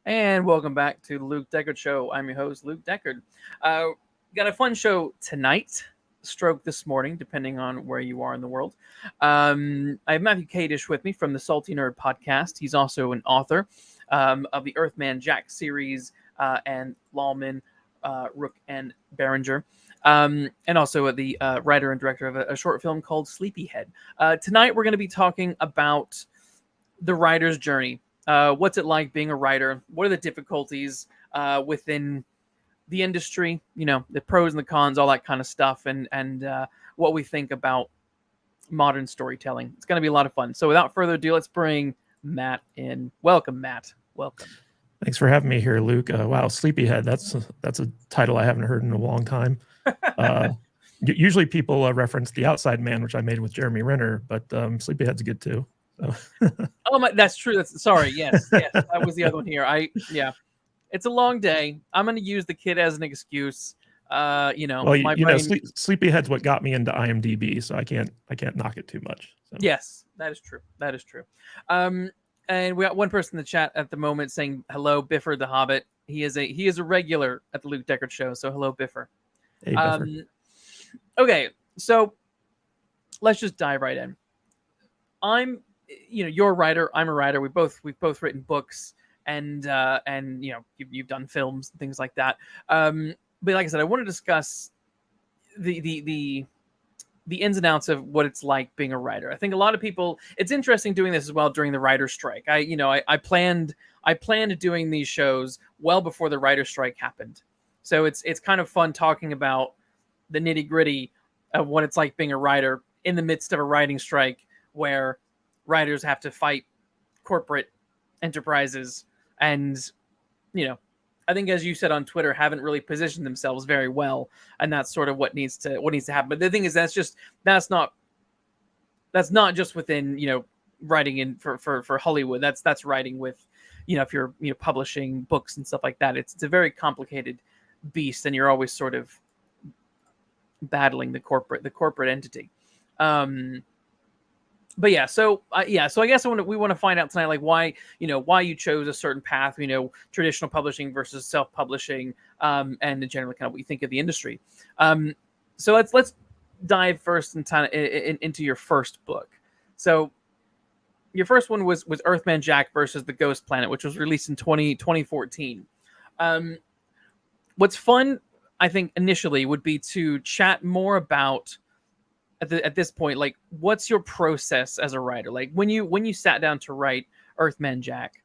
And welcome back to the Luke Deckard Show. I'm your host, Luke Deckard. Got a fun show tonight, stroke this morning, depending on where you are in the world. I have Matthew Kadish with me from the Salty Nerd podcast. He's also an author of the Earthman Jack series and Lawman, Rook, and Behringer. And also the writer and director of a short film called Sleepyhead. Tonight, we're going to be talking about the writer's journey. What's it like being a writer? What are the difficulties within the industry? You know, the pros and the cons, all that kind of stuff, and what we think about modern storytelling. It's going to be a lot of fun. So without further ado, let's bring Matt in. Welcome, Matt. Welcome. Thanks for having me here, Luke. Wow, Sleepyhead. That's a title I haven't heard in a long time. Usually people reference The Outside Man, which I made with Jeremy Renner, but Sleepyhead's good too. So. Oh my, that's true. Sorry. Yes, that was the other one here. It's a long day. I'm going to use the kid as an excuse. Sleepyhead's what got me into IMDb, so I can't knock it too much. So. Yes, that is true. And we got one person in the chat at the moment saying hello, Biffer the Hobbit. He is a regular at the Luke Deckard Show. So hello, Biffer. Hey, Biffer. Okay, so let's just dive right in. You're a writer. I'm a writer. We've both written books, and you've done films and things like that. But like I said, I want to discuss the ins and outs of what it's like being a writer. I think a lot of people. It's interesting doing this as well during the writer's strike. I planned doing these shows well before the writer's strike happened, so it's kind of fun talking about the nitty gritty of what it's like being a writer in the midst of a writing strike, where writers have to fight corporate enterprises, and I think, as you said on Twitter, haven't really positioned themselves very well, and that's sort of what needs to happen. But the thing is, that's not just within writing in for Hollywood. That's writing with if you're publishing books and stuff like that. It's a very complicated beast, and you're always sort of battling the corporate entity. But so I guess we want to find out tonight, like why you chose a certain path, traditional publishing versus self-publishing, and generally kind of what you think of the industry. So let's dive first into your first book. So your first one was Earthman Jack versus the Ghost Planet, which was released in 2014. What's fun, I think, initially would be to chat more about at this point, like, what's your process as a writer? Like when you sat down to write Earthman Jack,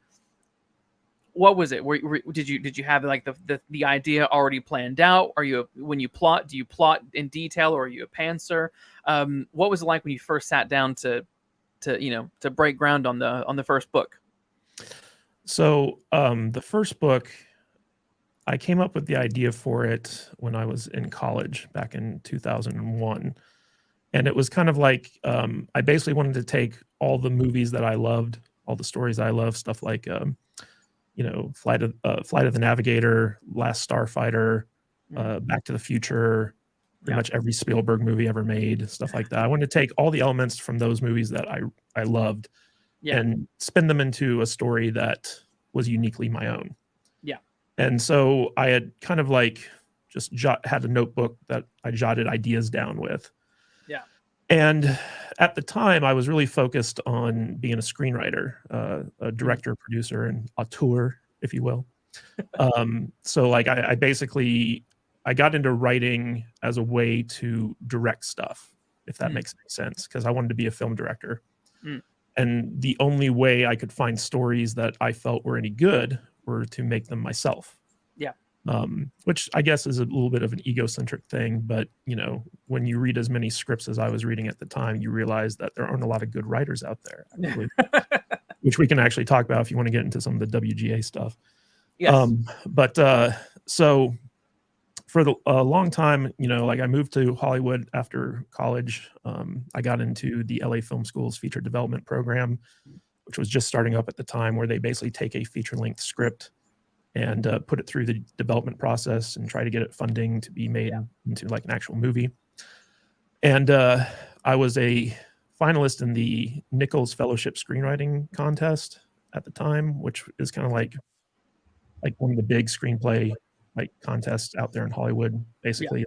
what was it? Did you have like the idea already planned out? Do you plot in detail, or are you a pantser? What was it like when you first sat down to break ground on the first book? So the first book, I came up with the idea for it when I was in college back in 2001. And it was kind of like, I basically wanted to take all the movies that I loved, all the stories I love, stuff like, Flight of the Navigator, Last Starfighter, Back to the Future, pretty much every Spielberg movie ever made, stuff like that. I wanted to take all the elements from those movies that I loved and spin them into a story that was uniquely my own. Yeah. And so I had kind of like just had a notebook that I jotted ideas down with. Yeah. And at the time, I was really focused on being a screenwriter, a director, producer, and auteur, if you will. So like I basically got into writing as a way to direct stuff, if that makes any sense, because I wanted to be a film director. And the only way I could find stories that I felt were any good were to make them myself. Yeah. Which I guess is a little bit of an egocentric thing, but when you read as many scripts as I was reading at the time, you realize that there aren't a lot of good writers out there, which we can actually talk about if you want to get into some of the WGA stuff. Yes. So for a long time, like I moved to Hollywood after college. I got into the LA Film School's feature development program, which was just starting up at the time, where they basically take a feature-length script and put it through the development process and try to get it funding to be made into like an actual movie. And I was a finalist in the Nichols Fellowship Screenwriting Contest at the time, which is kind of like like one of the big screenplay like contests out there in Hollywood. Basically,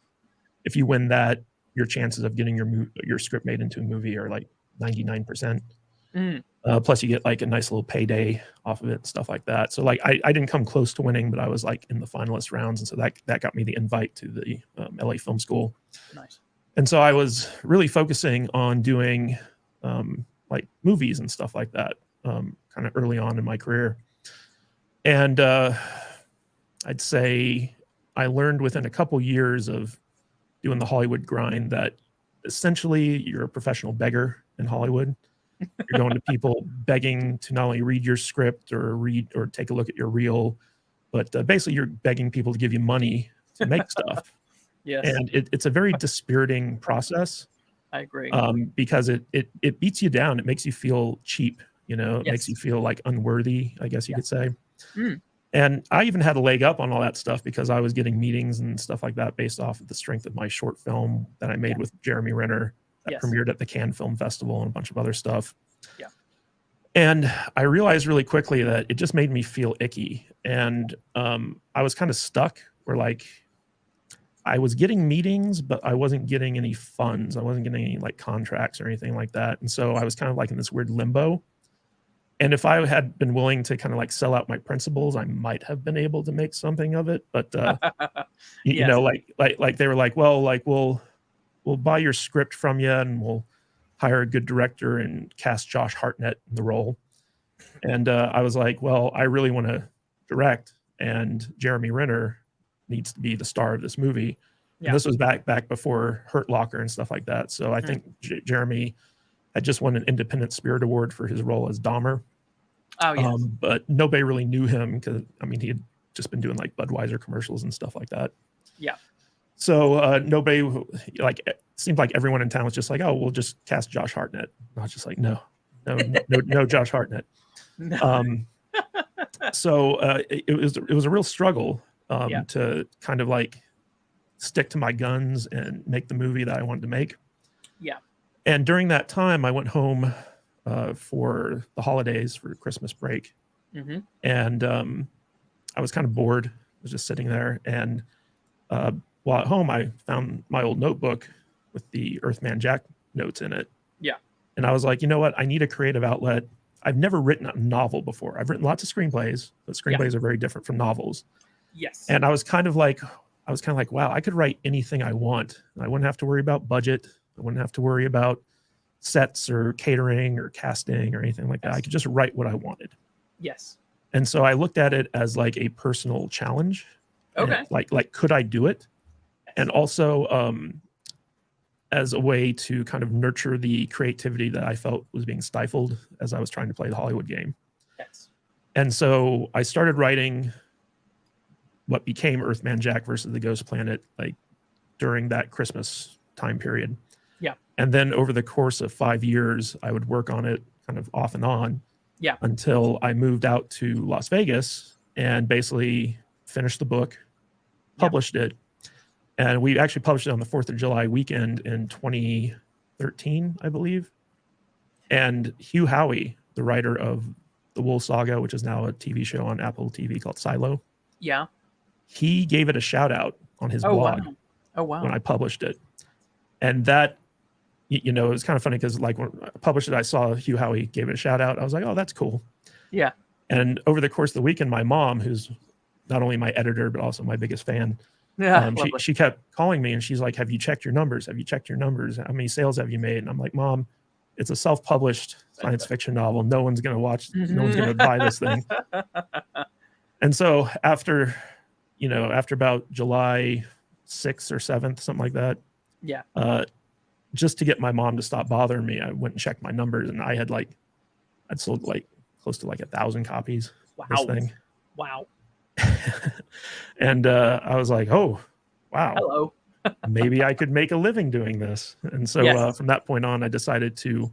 if you win that, your chances of getting your script made into a movie are like 99%. Plus you get like a nice little payday off of it and stuff like that. So like I didn't come close to winning, but I was like in the finalist rounds, and so that got me the invite to the LA Film School. Nice. And so I was really focusing on doing like movies and stuff like that kind of early on in my career. And I'd say I learned within a couple years of doing the Hollywood grind that essentially you're a professional beggar in Hollywood. You're going to people begging to not only read your script or take a look at your reel, but basically you're begging people to give you money to make stuff. Yes. And it's a very dispiriting process. I agree. Because it beats you down. It makes you feel cheap, it makes you feel like unworthy, I guess you could say. And I even had a leg up on all that stuff because I was getting meetings and stuff like that based off of the strength of my short film that I made with Jeremy Renner that premiered at the Cannes Film Festival and a bunch of other stuff. Yeah. And I realized really quickly that it just made me feel icky. And I was kind of stuck where like I was getting meetings, but I wasn't getting any funds. I wasn't getting any like contracts or anything like that. And so I was kind of like in this weird limbo. And if I had been willing to kind of like sell out my principles, I might have been able to make something of it. But you know, like they were like, well, like we'll buy your script from you and we'll hire a good director and cast Josh Hartnett in the role. And I was like, well, I really want to direct, and Jeremy Renner needs to be the star of this movie. And this was back before Hurt Locker and stuff like that. So I think Jeremy had just won an Independent Spirit Award for his role as Dahmer. Oh, yes. But nobody really knew him because, I mean, he had just been doing like Budweiser commercials and stuff like that. Yeah. So nobody, like, it seemed like everyone in town was just like, oh, we'll just cast Josh Hartnett. I was just like, no Josh Hartnett. No. So it was a real struggle to kind of like stick to my guns and make the movie that I wanted to make. Yeah. And during that time, I went home for the holidays for Christmas break. And I was kind of bored. I was just sitting there. And while at home, I found my old notebook with the Earthman Jack notes in it. Yeah. And I was like, you know what? I need a creative outlet. I've never written a novel before. I've written lots of screenplays, but screenplays are very different from novels. Yes. And I was kind of like, wow, I could write anything I want. I wouldn't have to worry about budget. I wouldn't have to worry about sets or catering or casting or anything like that. I could just write what I wanted. Yes. And so I looked at it as like a personal challenge. Okay. Like, could I do it? And also as a way to kind of nurture the creativity that I felt was being stifled as I was trying to play the Hollywood game. Yes. And so I started writing what became Earthman Jack versus the Ghost Planet, like during that Christmas time period. Yeah. And then over the course of 5 years, I would work on it kind of off and on. Yeah. Until I moved out to Las Vegas and basically finished the book, published it. And we actually published it on the 4th of July weekend in 2013, I believe. And Hugh Howey, the writer of The Wool Saga, which is now a TV show on Apple TV called Silo. Yeah. He gave it a shout out on his blog. Wow. Oh, wow. When I published it. And that, it was kind of funny because like when I published it, I saw Hugh Howey gave it a shout out. I was like, oh, that's cool. Yeah. And over the course of the weekend, my mom, who's not only my editor, but also my biggest fan, she kept calling me and she's like, have you checked your numbers? Have you checked your numbers? How many sales have you made? And I'm like, Mom, it's a self-published science fiction novel. No one's going to watch. No one's going to buy this thing. And so after about July 6th or 7th, something like that. Yeah. Just to get my mom to stop bothering me, I went and checked my numbers, and I'd sold like close to like 1,000 copies of this thing. Wow. And I was like, oh, wow. Hello. Maybe I could make a living doing this. And so from that point on, I decided to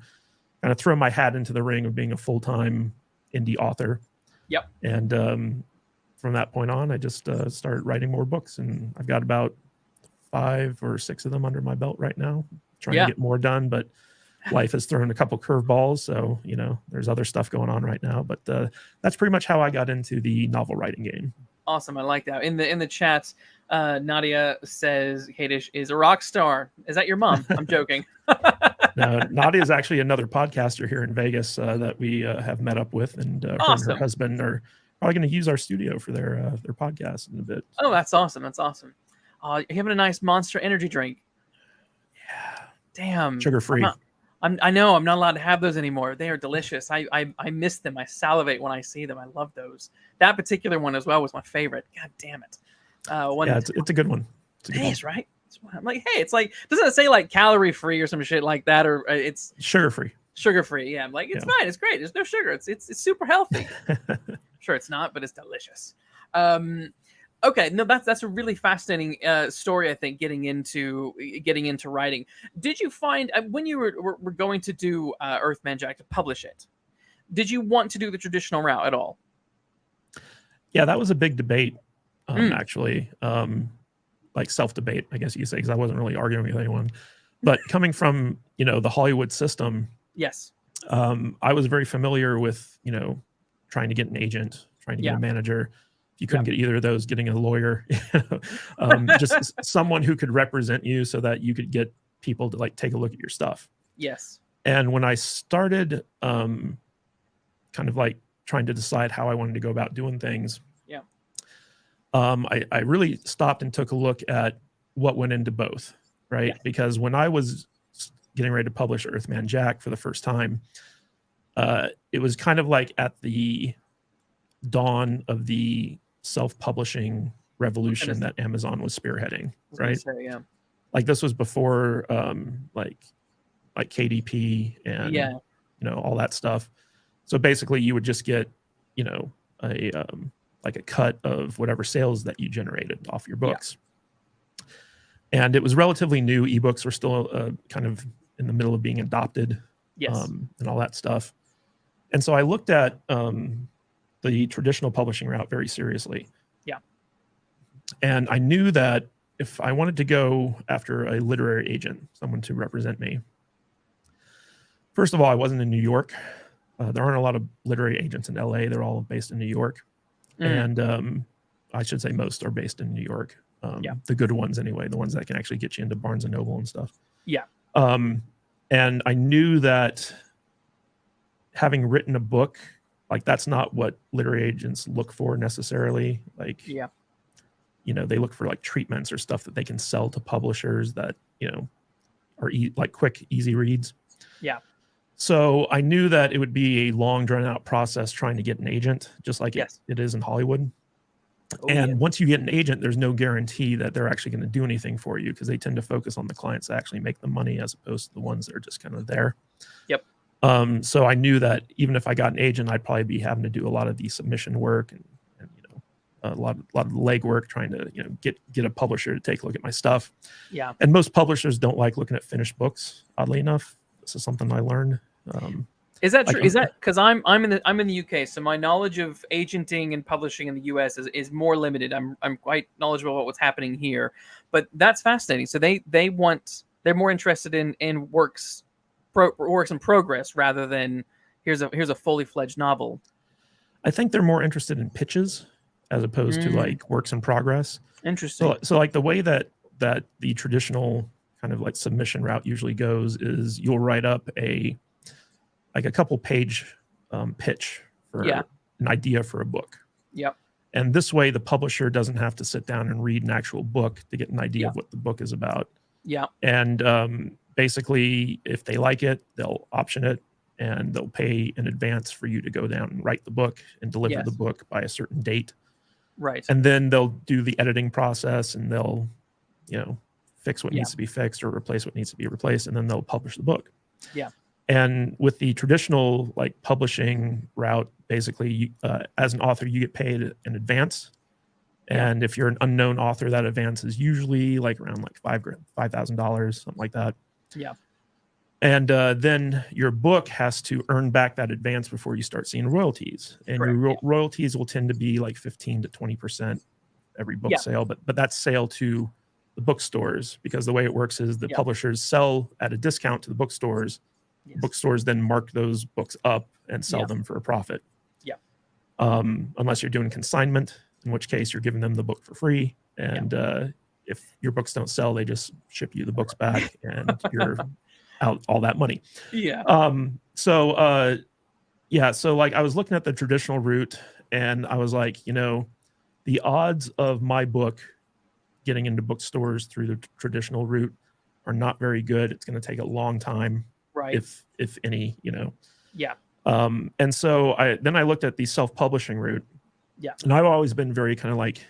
kind of throw my hat into the ring of being a full-time indie author. Yep. And from that point on, I just started writing more books, and I've got about 5 or 6 of them under my belt right now, trying to get more done, but life has thrown a couple curveballs. So, there's other stuff going on right now, but that's pretty much how I got into the novel writing game. Awesome. I like that. In the chat, Nadia says Kadish is a rock star. Is that your mom? I'm joking. No, Nadia is actually another podcaster here in Vegas that we have met up with, and her and her husband are probably going to use our studio for their podcast in a bit. So. Oh, that's awesome. That's awesome. You're having a nice Monster energy drink. Yeah. Damn. Sugar-free. I know I'm not allowed to have those anymore. They are delicious. I miss them. I salivate when I see them. I love those. That particular one as well was my favorite. God damn it. Yeah, it's a good one. It is, right? I'm like, hey, it's like, doesn't it say like calorie free or some shit like that, or it's sugar free? Sugar free, yeah. I'm like, it's fine, it's great. There's no sugar. It's super healthy. Sure, it's not, but it's delicious. Okay, no, that's a really fascinating story. I think getting into writing. Did you find when you were going to do Earthman Jack to publish it? Did you want to do the traditional route at all? Yeah, that was a big debate, actually. Like self-debate, I guess you could say, because I wasn't really arguing with anyone. But coming from, the Hollywood system, yes, I was very familiar with, trying to get an agent, trying to get a manager. If you couldn't get either of those, getting a lawyer, just someone who could represent you so that you could get people to like take a look at your stuff. Yes. And when I started kind of like trying to decide how I wanted to go about doing things, I really stopped and took a look at what went into both, right? Yeah. Because when I was getting ready to publish Earthman Jack for the first time, it was kind of like at the dawn of the self-publishing revolution that Amazon was spearheading, right? Yeah. Like this was before like KDP and all that stuff. So basically you would just get, like a cut of whatever sales that you generated off your books. Yeah. And it was relatively new. Ebooks were still kind of in the middle of being adopted, and all that stuff. And so I looked at the traditional publishing route very seriously. Yeah. And I knew that if I wanted to go after a literary agent, someone to represent me, first of all, I wasn't in New York. There aren't a lot of literary agents in LA. They're all based in New York. And I should say most are based in New York. The good ones anyway, the ones that can actually get you into Barnes and Noble and stuff. Yeah. And I knew that having written a book, like that's not what literary agents look for necessarily. Like, they look for like treatments or stuff that they can sell to publishers that, are like quick, easy reads. Yeah. So I knew that it would be a long, drawn-out process trying to get an agent, just like it is in Hollywood. Once you get an agent, there's no guarantee that they're actually going to do anything for you because they tend to focus on the clients that actually make the money as opposed to the ones that are just kind of there. Yep. So I knew that even if I got an agent, I'd probably be having to do a lot of the submission work and a lot of the legwork trying to get a publisher to take a look at my stuff. Yeah. And most publishers don't like looking at finished books. Oddly enough. This is something I learned. Is that true? Is that because I'm in the UK, so my knowledge of agenting and publishing in the US is more limited. I'm quite knowledgeable about what's happening here, but that's fascinating. So they're more interested in works in progress rather than here's a fully fledged novel. I think they're more interested in pitches as opposed to like works in progress. Interesting. So like the way that the traditional kind of like submission route usually goes is you'll write up a couple page pitch for an idea for a book. Yep. And this way the publisher doesn't have to sit down and read an actual book to get an idea of what the book is about. Yeah. And basically if they like it, they'll option it and they'll pay in advance for you to go down and write the book and deliver the book by a certain date. Right. And then they'll do the editing process and they'll, fix what needs to be fixed or replace what needs to be replaced, and then they'll publish the book. Yeah. And with the traditional like publishing route, basically, you, as an author, you get paid in advance. And if you're an unknown author, that advance is usually like around like $5,000, something like that. Yeah. And then your book has to earn back that advance before you start seeing royalties. And your royalties will tend to be like 15 to 20% every book sale, but that's sale to the bookstores, because the way it works is the publishers sell at a discount to the bookstores. Bookstores then mark those books up and sell them for a profit. Unless you're doing consignment, in which case you're giving them the book for free. And if your books don't sell, they just ship you the books back and you're out all that money. So like I was looking at the traditional route and I was like, the odds of my book getting into bookstores through the traditional route are not very good. It's going to take a long time, right? If any, Yeah. And so I looked at the self-publishing route. Yeah. And I've always been very kind of like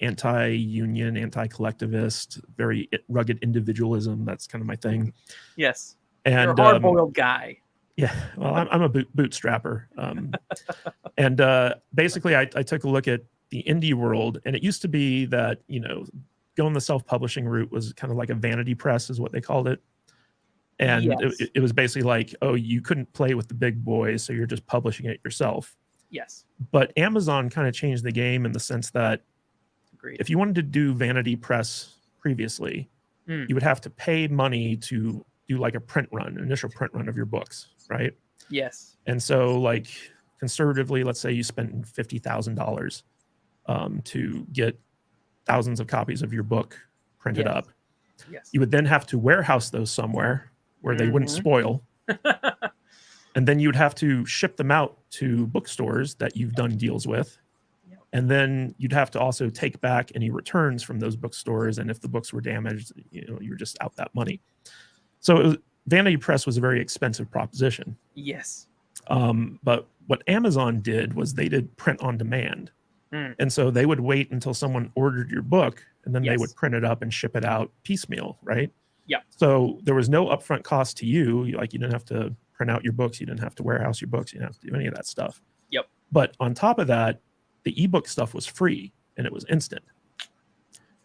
anti-union, anti-collectivist, very rugged individualism. That's kind of my thing. Yes. And you're a hard-boiled guy. Yeah. Well, I'm a bootstrapper. And basically I took a look at the indie world, and it used to be that, going the self-publishing route was kind of like a vanity press is what they called it. And it was basically like, oh, you couldn't play with the big boys, so you're just publishing it yourself. Yes. But Amazon kind of changed the game in the sense that if you wanted to do vanity press previously, you would have to pay money to do like a print run, an initial print run of your books, right? Yes. And so like conservatively, let's say you spent $50,000 to get thousands of copies of your book printed up. Yes. You would then have to warehouse those somewhere where they wouldn't spoil. And then you'd have to ship them out to bookstores that you've done deals with. And then you'd have to also take back any returns from those bookstores. And if the books were damaged, you're just out that money. So vanity press was a very expensive proposition. Yes. But what Amazon did was they did print on demand. And so they would wait until someone ordered your book, and then they would print it up and ship it out piecemeal, right? Yeah. So there was no upfront cost to you. Like you didn't have to print out your books. You didn't have to warehouse your books. You didn't have to do any of that stuff. Yep. But on top of that, the ebook stuff was free and it was instant.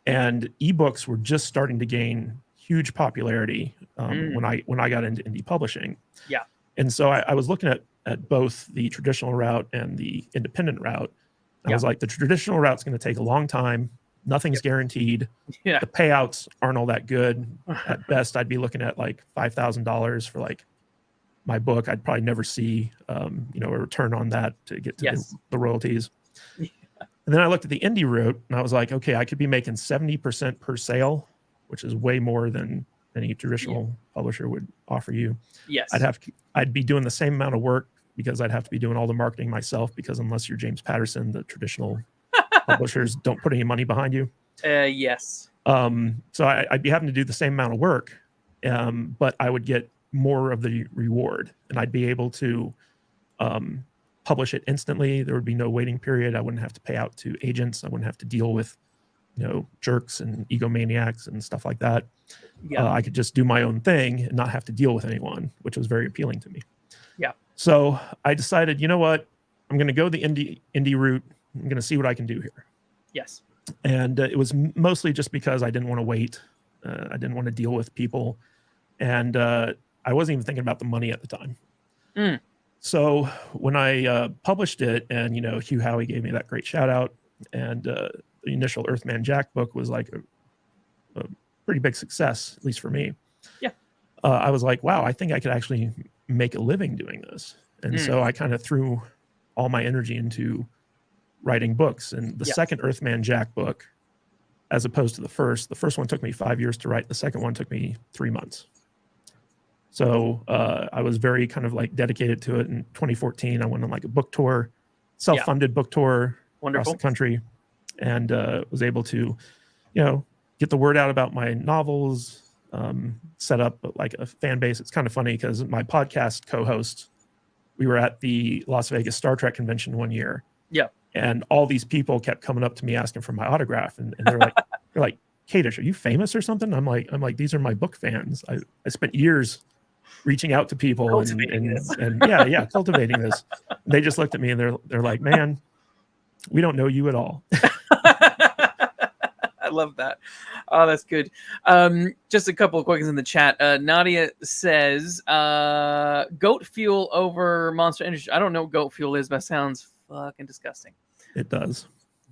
And ebooks were just starting to gain huge popularity when I got into indie publishing. Yeah. And so I was looking at both the traditional route and the independent route. I was like, the traditional route's going to take a long time. Nothing's guaranteed. Yeah. The payouts aren't all that good. At best, I'd be looking at like $5,000 for like my book. I'd probably never see, a return on that to get to the royalties. Yeah. And then I looked at the indie route and I was like, okay, I could be making 70% per sale, which is way more than any traditional publisher would offer you. Yes. I'd be doing the same amount of work because I'd have to be doing all the marketing myself, because unless you're James Patterson, the traditional publishers don't put any money behind you. Yes. So I'd be having to do the same amount of work, but I would get more of the reward, and I'd be able to publish it instantly. There would be no waiting period. I wouldn't have to pay out to agents. I wouldn't have to deal with, jerks and egomaniacs and stuff like that. Yeah. I could just do my own thing and not have to deal with anyone, which was very appealing to me. Yeah. So I decided, you know what? I'm going to go the indie route. I'm going to see what I can do here. Yes. And it was mostly just because I didn't want to wait. I didn't want to deal with people. And I wasn't even thinking about the money at the time. So when I published it, and, Hugh Howey gave me that great shout out, and the initial Earthman Jack book was like a pretty big success, at least for me. Yeah. I was like, wow, I think I could actually make a living doing this. And so I kind of threw all my energy into writing books. And the second Earthman Jack book, as opposed to the first one took me 5 years to write. The second one took me 3 months. So I was very kind of like dedicated to it. In 2014, I went on like a book tour, self-funded book tour across the country, and was able to, get the word out about my novels, set up like a fan base. It's kind of funny because my podcast co-host, we were at the Las Vegas Star Trek convention one year. Yeah. And all these people kept coming up to me asking for my autograph. And they're like, Kadish, are you famous or something? I'm like, these are my book fans. I spent years reaching out to people cultivating this. And they just looked at me and they're like, man, we don't know you at all. I love that. Oh, that's good. Just a couple of quick in the chat. Nadia says, goat fuel over Monster Energy. I don't know what goat fuel is, but it sounds fucking disgusting. It does.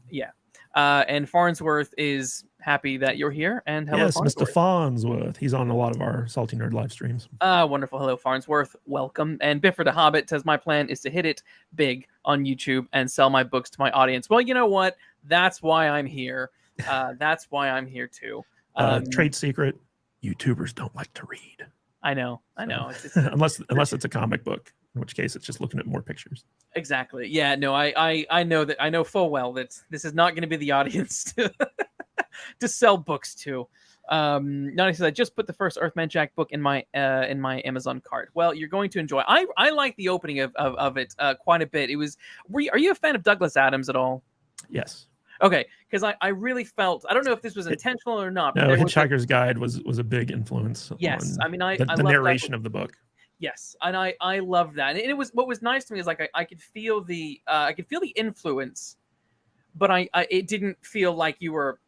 Yeah. And Farnsworth is happy that you're here. And hello, yes, Farnsworth. Mr. Farnsworth. He's on a lot of our Salty Nerd live streams. Wonderful. Hello, Farnsworth. Welcome. And Biffer the Hobbit says, my plan is to hit it big on YouTube and sell my books to my audience. Well, you know what? That's why I'm here. That's why I'm here too. Trade secret: YouTubers don't like to read. I know. It's unless it's a comic book, in which case it's just looking at more pictures. Exactly. Yeah. No. I know that. I know full well that this is not going to be the audience to sell books to. Nani says, I just put the first Earthman Jack book in my Amazon cart. Well, you're going to enjoy. I like the opening of it quite a bit. It was. Are you a fan of Douglas Adams at all? Yes. Okay, because I really felt, I don't know if this was intentional or not. But no, Hitchhiker's Guide was a big influence. Yes, on the narration of the book. Yes, and I love that. And it was, what was nice to me is like I could feel the influence, but it didn't feel like you were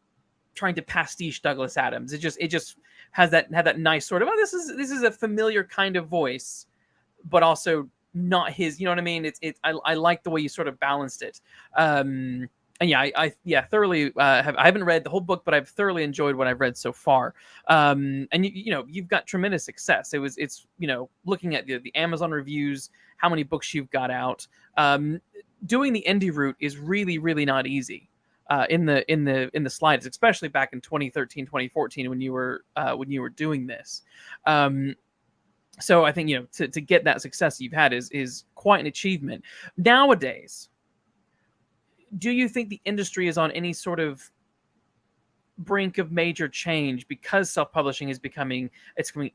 trying to pastiche Douglas Adams. It just had that nice sort of, this is a familiar kind of voice, but also not his. You know what I mean? I like the way you sort of balanced it. And yeah, I thoroughly I haven't read the whole book, but I've thoroughly enjoyed what I've read so far. And you've got tremendous success. It's looking at the Amazon reviews, how many books you've got out. Doing the indie route is really, really not easy. In the slides, especially back in 2013, 2014, when you were doing this. So I think to get that success you've had is quite an achievement. Nowadays, do you think the industry is on any sort of brink of major change because self-publishing is becoming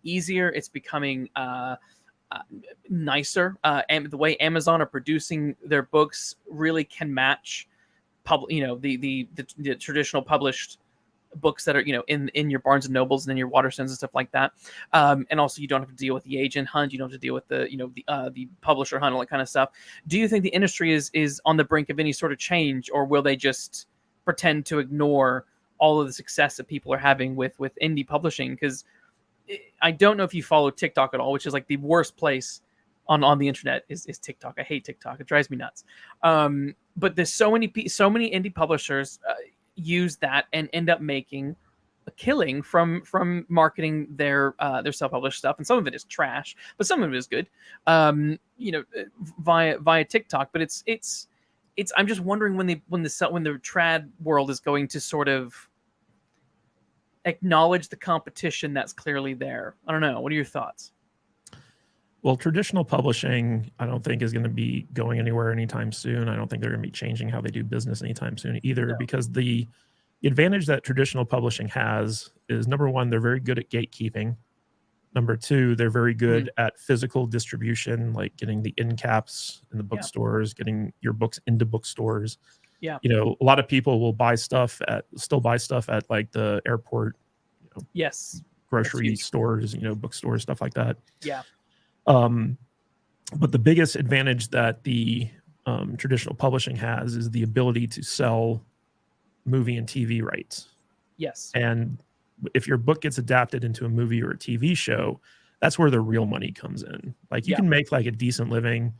easier, it's becoming nicer, and the way Amazon are producing their books really can match the traditional published books that are in your Barnes and Nobles and in your Waterstones and stuff like that, and also you don't have to deal with the agent hunt, you don't have to deal with the publisher hunt, all that kind of stuff. Do you think the industry is on the brink of any sort of change, or will they just pretend to ignore all of the success that people are having with indie publishing? Because I don't know if you follow TikTok at all, which is like the worst place on the internet is TikTok. I hate TikTok. It drives me nuts. But there's so many indie publishers use that and end up making a killing from marketing their self-published stuff, and some of it is trash, but some of it is good, via TikTok. But it's I'm just wondering when the trad world is going to sort of acknowledge the competition that's clearly there. I don't know. What are your thoughts? Well, traditional publishing, I don't think is going to be going anywhere anytime soon. I don't think they're going to be changing how they do business anytime soon either, because the advantage that traditional publishing has is, number one, they're very good at gatekeeping. Number two, they're very good at physical distribution, like getting the end caps in the bookstores, getting your books into bookstores. Yeah. A lot of people will still buy stuff at like the airport, yes, grocery stores, bookstores, stuff like that. Yeah. But the biggest advantage that the traditional publishing has is the ability to sell movie and TV rights. Yes. And if your book gets adapted into a movie or a TV show, that's where the real money comes in. Like you can make like a decent living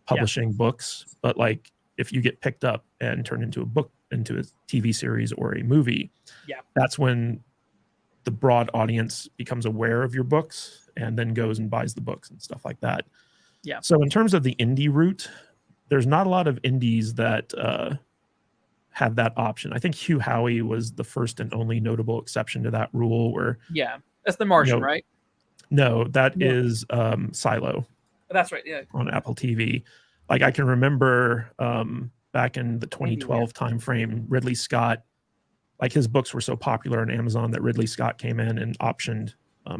publishing books, but like if you get picked up and turned into a TV series or a movie, that's when the broad audience becomes aware of your books and then goes and buys the books and stuff like that. Yeah. So in terms of the indie route, there's not a lot of indies that have that option. I think Hugh Howey was the first and only notable exception to that rule, where that's The Martian, right? No, that is Silo. That's right. Yeah. On Apple TV. Like I can remember back in the 2012 timeframe, Ridley Scott, like his books were so popular on Amazon that Ridley Scott came in and optioned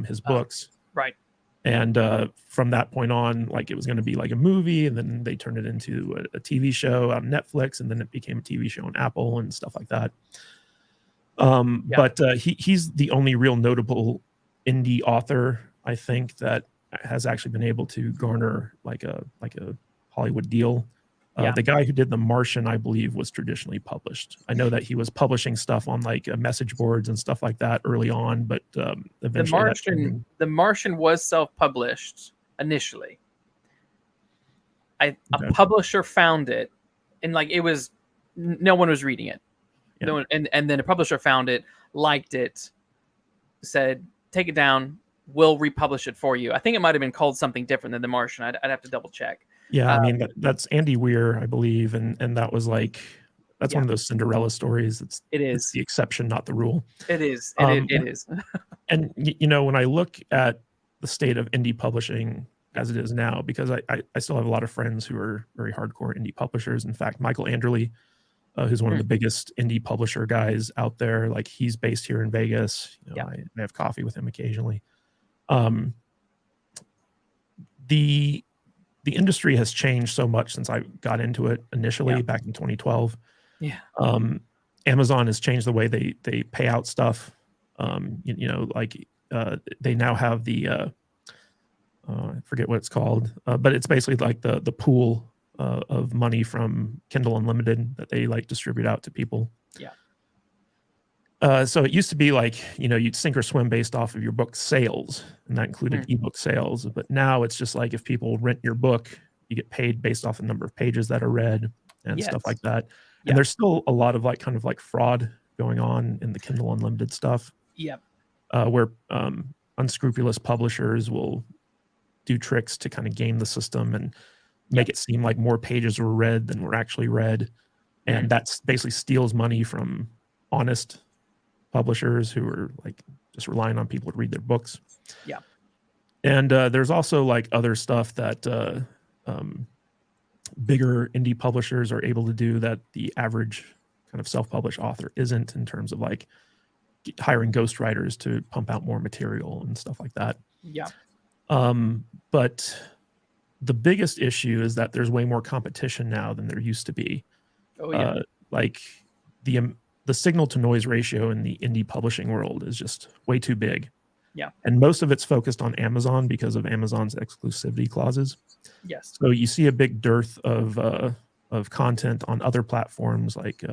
his books. Right. And from that point on, like it was going to be like a movie, and then they turned it into a TV show on Netflix, and then it became a TV show on Apple and stuff like that. But he's the only real notable indie author, I think, that has actually been able to garner like a Hollywood deal. The guy who did The Martian, I believe, was traditionally published. I know that he was publishing stuff on like message boards and stuff like that early on, but eventually The Martian was self-published initially. A publisher found it, and like it was, no one was reading it. No one, and then a publisher found it, liked it, said, "Take it down. We'll republish it for you." I think it might have been called something different than The Martian. I'd have to double check. Yeah, I mean that's Andy Weir, I believe, and that was like That's one of those Cinderella stories. It's is. the exception, not the rule. It is. It is. And when I look at the state of indie publishing as it is now, because I still have a lot of friends who are very hardcore indie publishers. In fact, Michael Anderle, who's one of the biggest indie publisher guys out there, like he's based here in Vegas. I have coffee with him occasionally. The industry has changed so much since I got into it initially back in 2012. Yeah. Amazon has changed the way they pay out stuff. Like they now have the I forget what it's called, but it's basically like the pool of money from Kindle Unlimited that they like distribute out to people. Yeah. So it used to be like, you'd sink or swim based off of your book sales, and that included ebook sales. But now it's just like if people rent your book, you get paid based off the number of pages that are read and stuff like that. And there's still a lot of kind of fraud going on in the Kindle Unlimited stuff. Yep. Where unscrupulous publishers will do tricks to kind of game the system and make it seem like more pages were read than were actually read. And that's basically steals money from honest publishers who are just relying on people to read their books. Yeah. And there's also other stuff that bigger indie publishers are able to do that the average kind of self-published author isn't, in terms of hiring ghostwriters to pump out more material and stuff like that. Yeah. But the biggest issue is that there's way more competition now than there used to be. Oh yeah. The signal to noise ratio in the indie publishing world is just way too big. Yeah. And most of it's focused on Amazon because of Amazon's exclusivity clauses. Yes. So you see a big dearth of content on other platforms like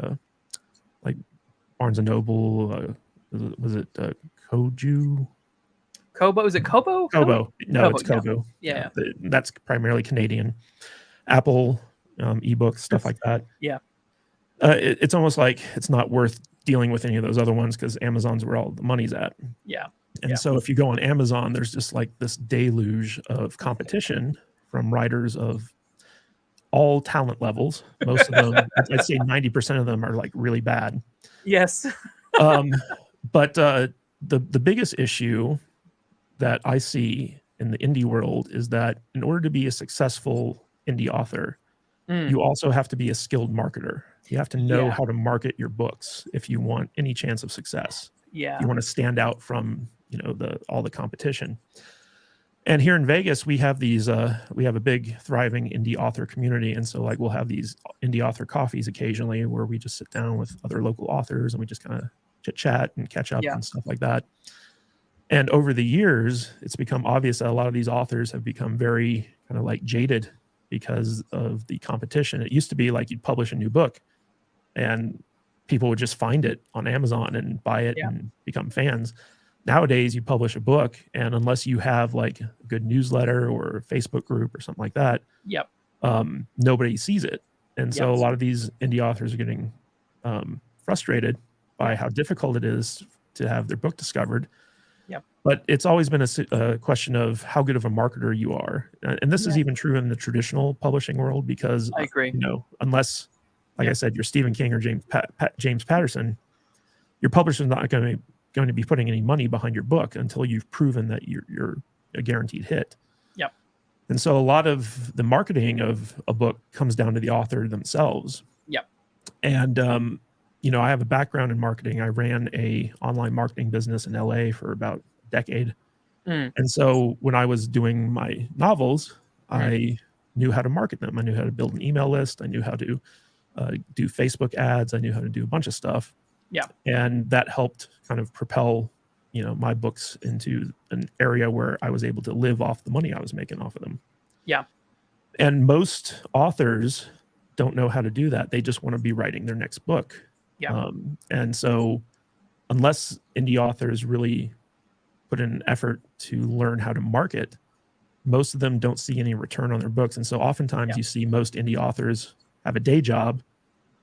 Barnes and Noble. Was it Koju? Kobo? Is it Kobo? Kobo. No, Kobo, it's Kobo. Yeah. That's primarily Canadian. Apple, ebooks, stuff like that. Yeah. It's almost like it's not worth dealing with any of those other ones because Amazon's where all the money's at. Yeah. And so if you go on Amazon, there's just this deluge of competition from writers of all talent levels. Most of them, I'd say 90% of them are really bad. Yes. But the biggest issue that I see in the indie world is that in order to be a successful indie author, you also have to be a skilled marketer. You have to know how to market your books if you want any chance of success. Yeah. You want to stand out from all the competition. And here in Vegas, we have we have a big thriving indie author community. And so we'll have these indie author coffees occasionally where we just sit down with other local authors and we just kind of chit chat and catch up and stuff like that. And over the years, it's become obvious that a lot of these authors have become very kind of jaded because of the competition. It used to be you'd publish a new book and people would just find it on Amazon and buy it and become fans. Nowadays, you publish a book, and unless you have a good newsletter or a Facebook group or something like that, nobody sees it. And so a lot of these indie authors are getting frustrated by how difficult it is to have their book discovered. But it's always been a question of how good of a marketer you are. And this is even true in the traditional publishing world because, I agree. Unless, I said, you're Stephen King or James Patterson, your publisher's not going to be putting any money behind your book until you've proven that you're a guaranteed hit. Yep. And so a lot of the marketing of a book comes down to the author themselves. Yep. And, I have a background in marketing. I ran a online marketing business in LA for about a decade. And so when I was doing my novels, I knew how to market them. I knew how to build an email list. I knew how to do Facebook ads. I knew how to do a bunch of stuff. Yeah. And that helped kind of propel, my books into an area where I was able to live off the money I was making off of them. Yeah. And most authors don't know how to do that. They just want to be writing their next book. Yeah. And so unless indie authors really put in an effort to learn how to market, most of them don't see any return on their books. And so oftentimes you see most indie authors have a day job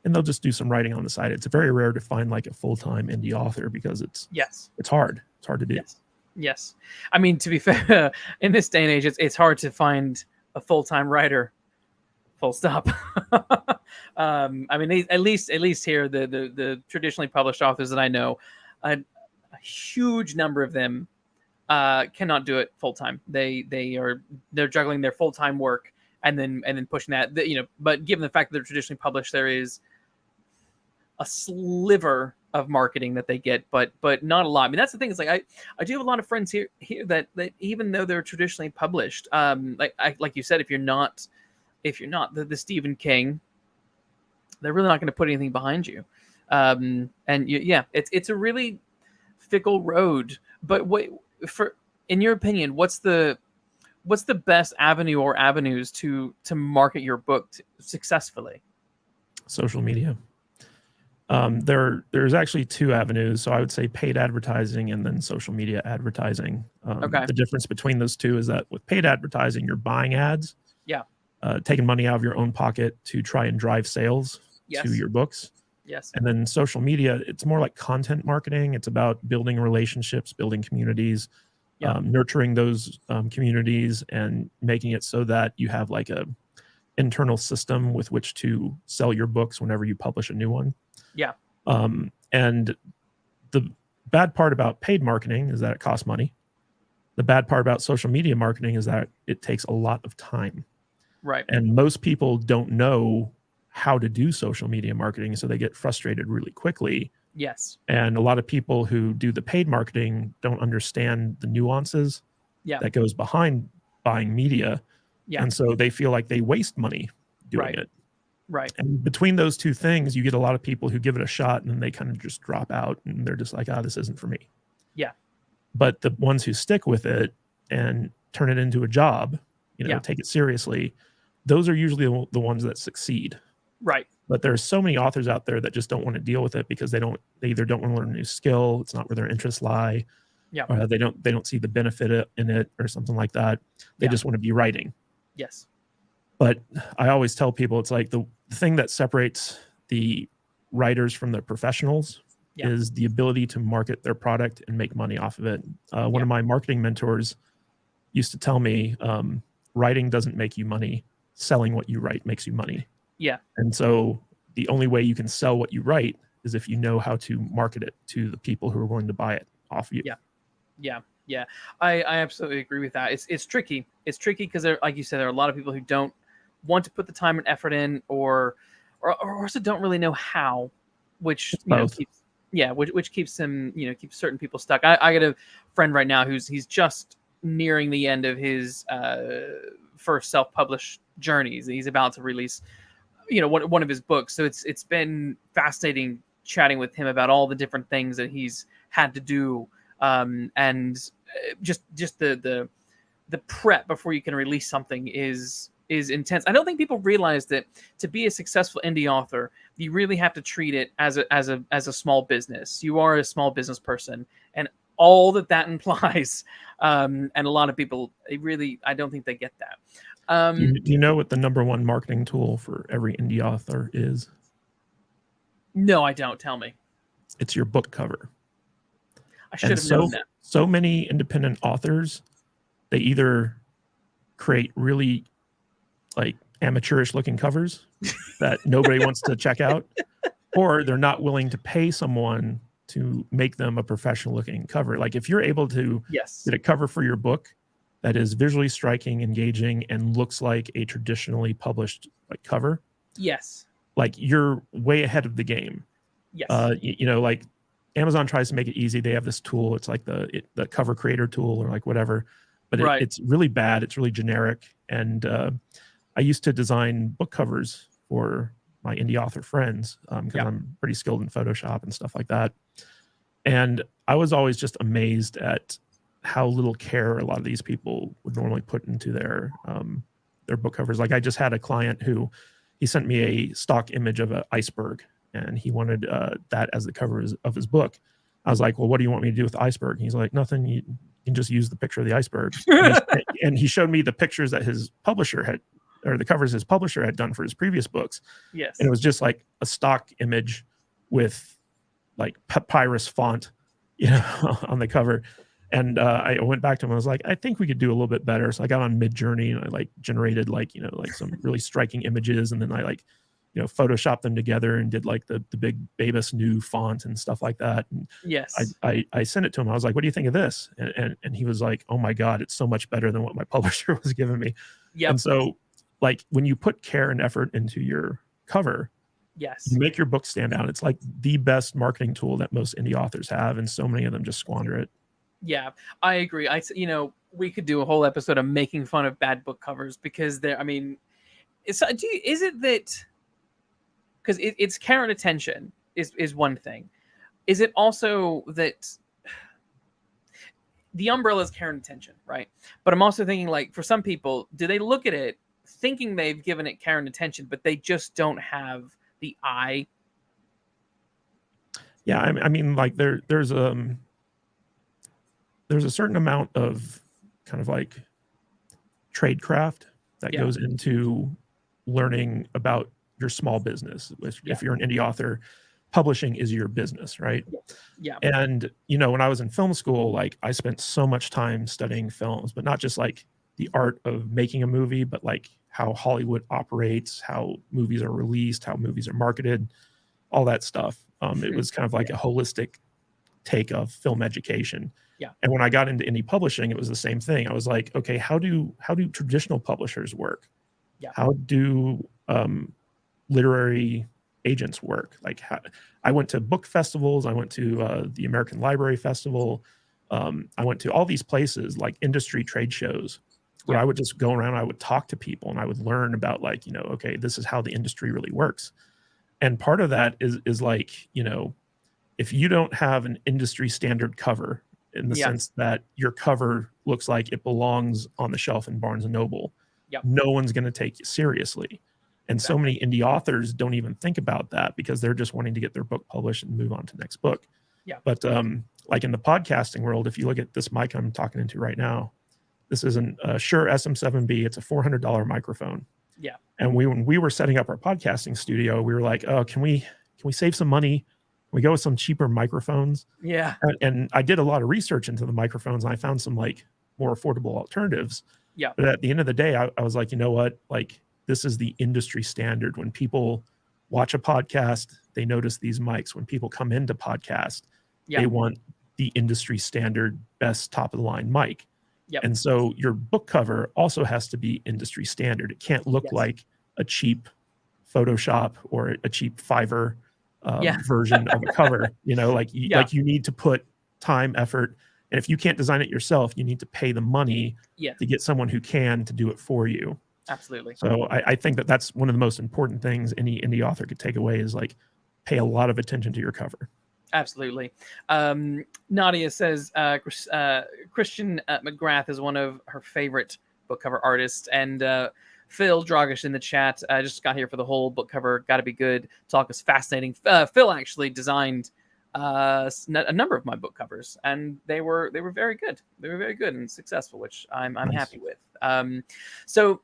and they'll just do some writing on the side. It's very rare to find a full-time indie author because it's hard. It's hard to do. Yes. I mean, to be fair, in this day and age, it's hard to find a full-time writer, full stop. I mean, at least here, the traditionally published authors that I know, a huge number of them cannot do it full time. They're juggling their full time work and then pushing that. But given the fact that they're traditionally published, there is a sliver of marketing that they get, but not a lot. I mean, that's the thing. Is like I do have a lot of friends here that even though they're traditionally published, like you said, if you're not the Stephen King, they're really not going to put anything behind you. Yeah, it's a really fickle road. But in your opinion, what's the best avenue or avenues to market your book successfully? Social media. There's actually two avenues. So I would say paid advertising and then social media advertising. Okay. The difference between those two is that with paid advertising, you're buying ads, Yeah. taking money out of your own pocket to try and drive sales Yes. to your books. Yes. And then social media, it's more like content marketing. It's about building relationships, building communities, Yeah. nurturing those communities, and making it so that you have like a internal system with which to sell your books whenever you publish a new one. Yeah. And the bad part about paid marketing is that it costs money. The bad part about social media marketing is that it takes a lot of time. Right. And most people don't know how to do social media marketing, so they get frustrated really quickly. Yes. And a lot of people who do the paid marketing don't understand the nuances that goes behind buying media. Yeah. And so they feel like they waste money doing it. Right. And between those two things, you get a lot of people who give it a shot and then they kind of just drop out and they're just like, this isn't for me. Yeah. But the ones who stick with it and turn it into a job, take it seriously, those are usually the ones that succeed. Right. But there's so many authors out there that just don't want to deal with it because they either don't want to learn a new skill, it's not where their interests lie, or they don't see the benefit in it or something like that. They just want to be writing. Yes. But I always tell people, it's like the thing that separates the writers from the professionals is the ability to market their product and make money off of it. One of my marketing mentors used to tell me, writing doesn't make you money. Selling what you write makes you money. Yeah. And so the only way you can sell what you write is if you know how to market it to the people who are willing to buy it off of you. Yeah. I absolutely agree with that. It's tricky. It's tricky because like you said, there are a lot of people who don't want to put the time and effort in, or also don't really know how, which which keeps them, keeps certain people stuck. I got a friend right now he's just nearing the end of his first self-published journeys. He's about to release one of his books, so it's been fascinating chatting with him about all the different things that he's had to do, and just the prep before you can release something is intense. I don't think people realize that to be a successful indie author, you really have to treat it as a small business. You are a small business person, and all that implies. And a lot of people, I don't think they get that. Do you know what the number one marketing tool for every indie author is? No, I don't. Tell me. It's your book cover. I should have known that. So many independent authors, they either create really like amateurish looking covers that nobody wants to check out, or they're not willing to pay someone to make them a professional looking cover. Like if you're able to get a cover for your book that is visually striking, engaging, and looks like a traditionally published cover, like you're way ahead of the game. Like Amazon tries to make it easy. They have this tool. It's like the cover creator tool or like whatever, but it's really bad. It's really generic. And I used to design book covers for my indie author friends because I'm pretty skilled in Photoshop and stuff like that. And I was always just amazed at how little care a lot of these people would normally put into their book covers. Like I just had a client who he sent me a stock image of an iceberg, and he wanted that as the cover of his book. I was like, well, what do you want me to do with the iceberg? And he's like, nothing. You can just use the picture of the iceberg. And he showed me the pictures that his publisher had, or the covers his publisher had done for his previous books. And it was just like a stock image with like papyrus font, on the cover. And I went back to him. I was like, I think we could do a little bit better. So I got on Midjourney and I generated some really striking images. And then I photoshopped them together and did like the big Babus new font and stuff like that. And Yes. I sent it to him. I was like, what do you think of this? And he was like, oh my God, it's so much better than what my publisher was giving me. Yep. And so like when you put care and effort into your cover, Yes. you make your book stand out. It's like the best marketing tool that most indie authors have. And so many of them just squander it. Yeah, I agree. We could do a whole episode of making fun of bad book covers because I mean, is it that because it's care and attention is one thing. Is it also that the umbrella is care and attention, right? But I'm also thinking like for some people, do they look at it thinking they've given it care and attention, but they just don't have the eye? Yeah, I mean, like there's a certain amount of kind of like tradecraft that Yeah. goes into learning about your small business. If you're an indie author, publishing is your business, right? Yeah. And when I was in film school, like I spent so much time studying films, but not just like the art of making a movie, but like how Hollywood operates, how movies are released, how movies are marketed, all that stuff. It was kind of like a holistic take of film education. Yeah. And when I got into indie publishing, it was the same thing. I was like, okay, how do traditional publishers work? Yeah. How do literary agents work? Like I went to book festivals. I went to the American Library Festival. I went to all these places like industry trade shows where I would just go around. I would talk to people and I would learn about like, okay, this is how the industry really works. And part of that is like, if you don't have an industry standard cover in the sense that your cover looks like it belongs on the shelf in Barnes and Noble, no one's going to take you seriously. And so many indie authors don't even think about that because they're just wanting to get their book published and move on to the next book. Yeah. But like in the podcasting world, if you look at this mic I'm talking into right now, this is a Shure SM7B. It's a $400 microphone. Yeah. And when we were setting up our podcasting studio, we were like, oh, can we save some money? Can we go with some cheaper microphones? Yeah. And I did a lot of research into the microphones and I found some like more affordable alternatives. Yeah. But at the end of the day, I was like, you know what? Like this is the industry standard. When people watch a podcast, they notice these mics. When people come into podcast, they want the industry standard, best top of the line mic. Yep. And so your book cover also has to be industry standard. It can't look like a cheap Photoshop or a cheap Fiverr version of a cover. Like you need to put time, effort, and if you can't design it yourself, you need to pay the money to get someone who can to do it for you. Absolutely. So I think that's one of the most important things any indie author could take away is like pay a lot of attention to your cover. Absolutely. Nadia says Christian McGrath is one of her favorite book cover artists. And Phil Dragish in the chat just got here for the whole book cover. Got to be good. Talk is fascinating. Phil actually designed a number of my book covers, and they were very good. They were very good and successful, which I'm nice. Happy with. So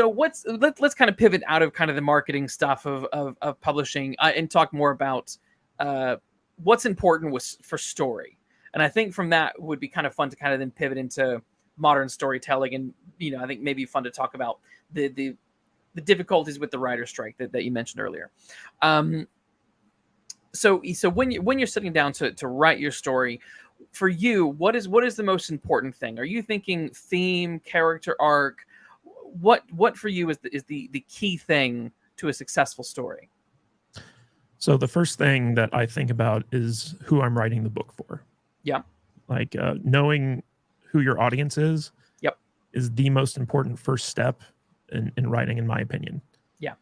let's kind of pivot out of kind of the marketing stuff of publishing and talk more about what's important for story. And I think from that would be kind of fun to kind of then pivot into modern storytelling. And, I think maybe fun to talk about the difficulties with the writer's strike that you mentioned earlier. So when you're sitting down to write your story, for you, what is the most important thing? Are you thinking theme, character arc? What for you is the key thing to a successful story? So the first thing that I think about is who I'm writing the book for. Yeah. Like knowing who your audience is. Yep. Is the most important first step in writing, in my opinion. Yeah.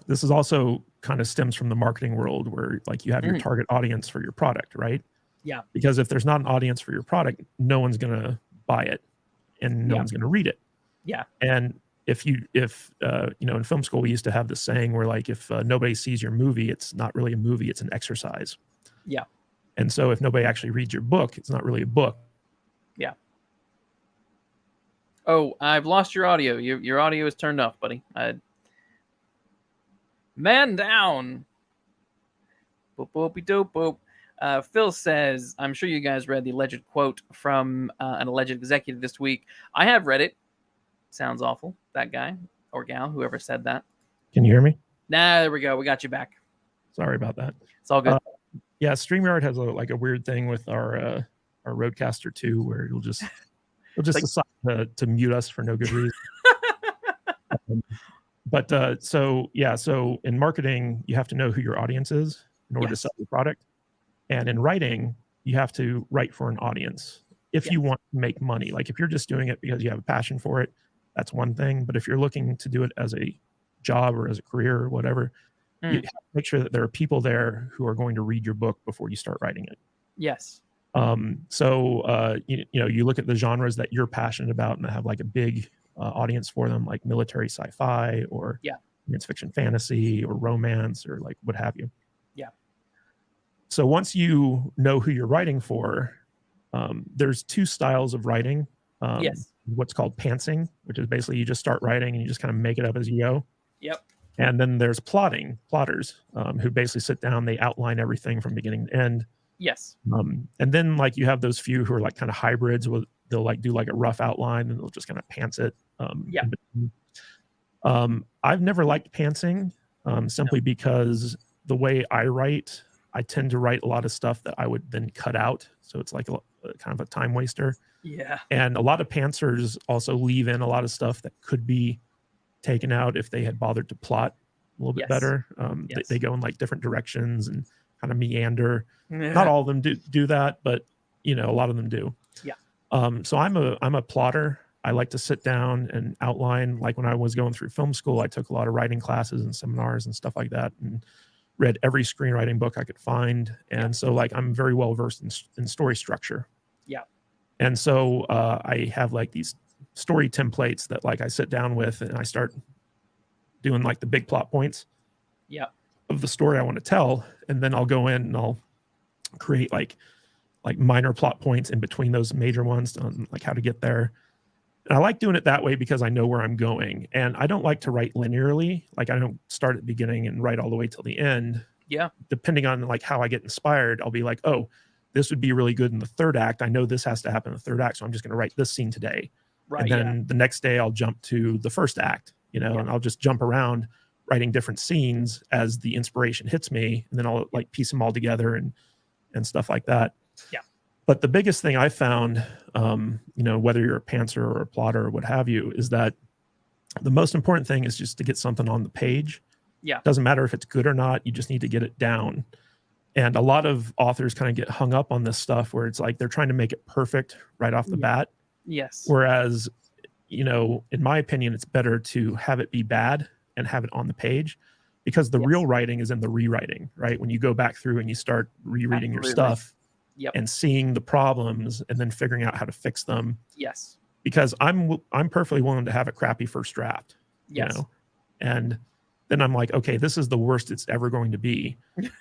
This is also kind of stems from the marketing world where like you have your target audience for your product, right? Yeah. Because if there's not an audience for your product, no one's going to buy it and no one's going to read it. Yeah. And if in film school, we used to have this saying where like, if nobody sees your movie, it's not really a movie, it's an exercise. Yeah. And so if nobody actually reads your book, it's not really a book. Yeah. Oh, I've lost your audio. Your audio is turned off, buddy. Man down. Boop, boopy doop boop. Phil says, I'm sure you guys read the alleged quote from an alleged executive this week. I have read it. Sounds awful. That guy or gal, whoever said that. Can you hear me? Nah, there we go. We got you back. Sorry about that. It's all good. Yeah, StreamYard has a weird thing with our Rodecaster 2 where it'll just decide to mute us for no good reason. So in marketing, you have to know who your audience is in order to sell your product. And in writing, you have to write for an audience if you want to make money. Like if you're just doing it because you have a passion for it, that's one thing. But if you're looking to do it as a job or as a career or whatever, you have to make sure that there are people there who are going to read your book before you start writing it. Yes. You look at the genres that you're passionate about and that have like a big audience for them, like military sci-fi or science fiction fantasy or romance or like what have you. Yeah. So once you know who you're writing for, there's two styles of writing. What's called pantsing, which is basically you just start writing and you just kind of make it up as you go. Yep. And then there's plotters, who basically sit down, they outline everything from beginning to end. Yes. And then like you have those few who are like kind of hybrids where they'll like do like a rough outline and they'll just kind of pants it. I've never liked pantsing, simply because the way I write, I tend to write a lot of stuff that I would then cut out. So it's like a kind of a time waster. Yeah. And a lot of pantsers also leave in a lot of stuff that could be taken out if they had bothered to plot a little bit better. They go in like different directions and kind of meander. Not all of them do that, but a lot of them do. Yeah. So I'm a plotter. I like to sit down and outline. Like when I was going through film school, I took a lot of writing classes and seminars and stuff like that, and read every screenwriting book I could find. And so like I'm very well versed in story structure. Yeah. And so I have like these story templates that like I sit down with and I start doing like the big plot points of the story I want to tell. And then I'll go in and I'll create like minor plot points in between those major ones on like how to get there. And I like doing it that way because I know where I'm going. And I don't like to write linearly. Like I don't start at the beginning and write all the way till the end. Yeah. Depending on like how I get inspired, I'll be like, oh, this would be really good in the third act. I know this has to happen in the third act, so I'm just going to write this scene today. Right. And then the next day I'll jump to the first act, and I'll just jump around writing different scenes as the inspiration hits me. And then I'll like piece them all together and stuff like that. Yeah. But the biggest thing I found, whether you're a pantser or a plotter or what have you, is that the most important thing is just to get something on the page. Yeah. It doesn't matter if it's good or not. You just need to get it down. And a lot of authors kind of get hung up on this stuff where it's like they're trying to make it perfect right off the bat. Yes. Whereas, in my opinion, it's better to have it be bad and have it on the page, because the real writing is in the rewriting, right? When you go back through and you start rereading your stuff and seeing the problems and then figuring out how to fix them. Yes. Because I'm perfectly willing to have a crappy first draft, and then I'm like, okay, this is the worst it's ever going to be.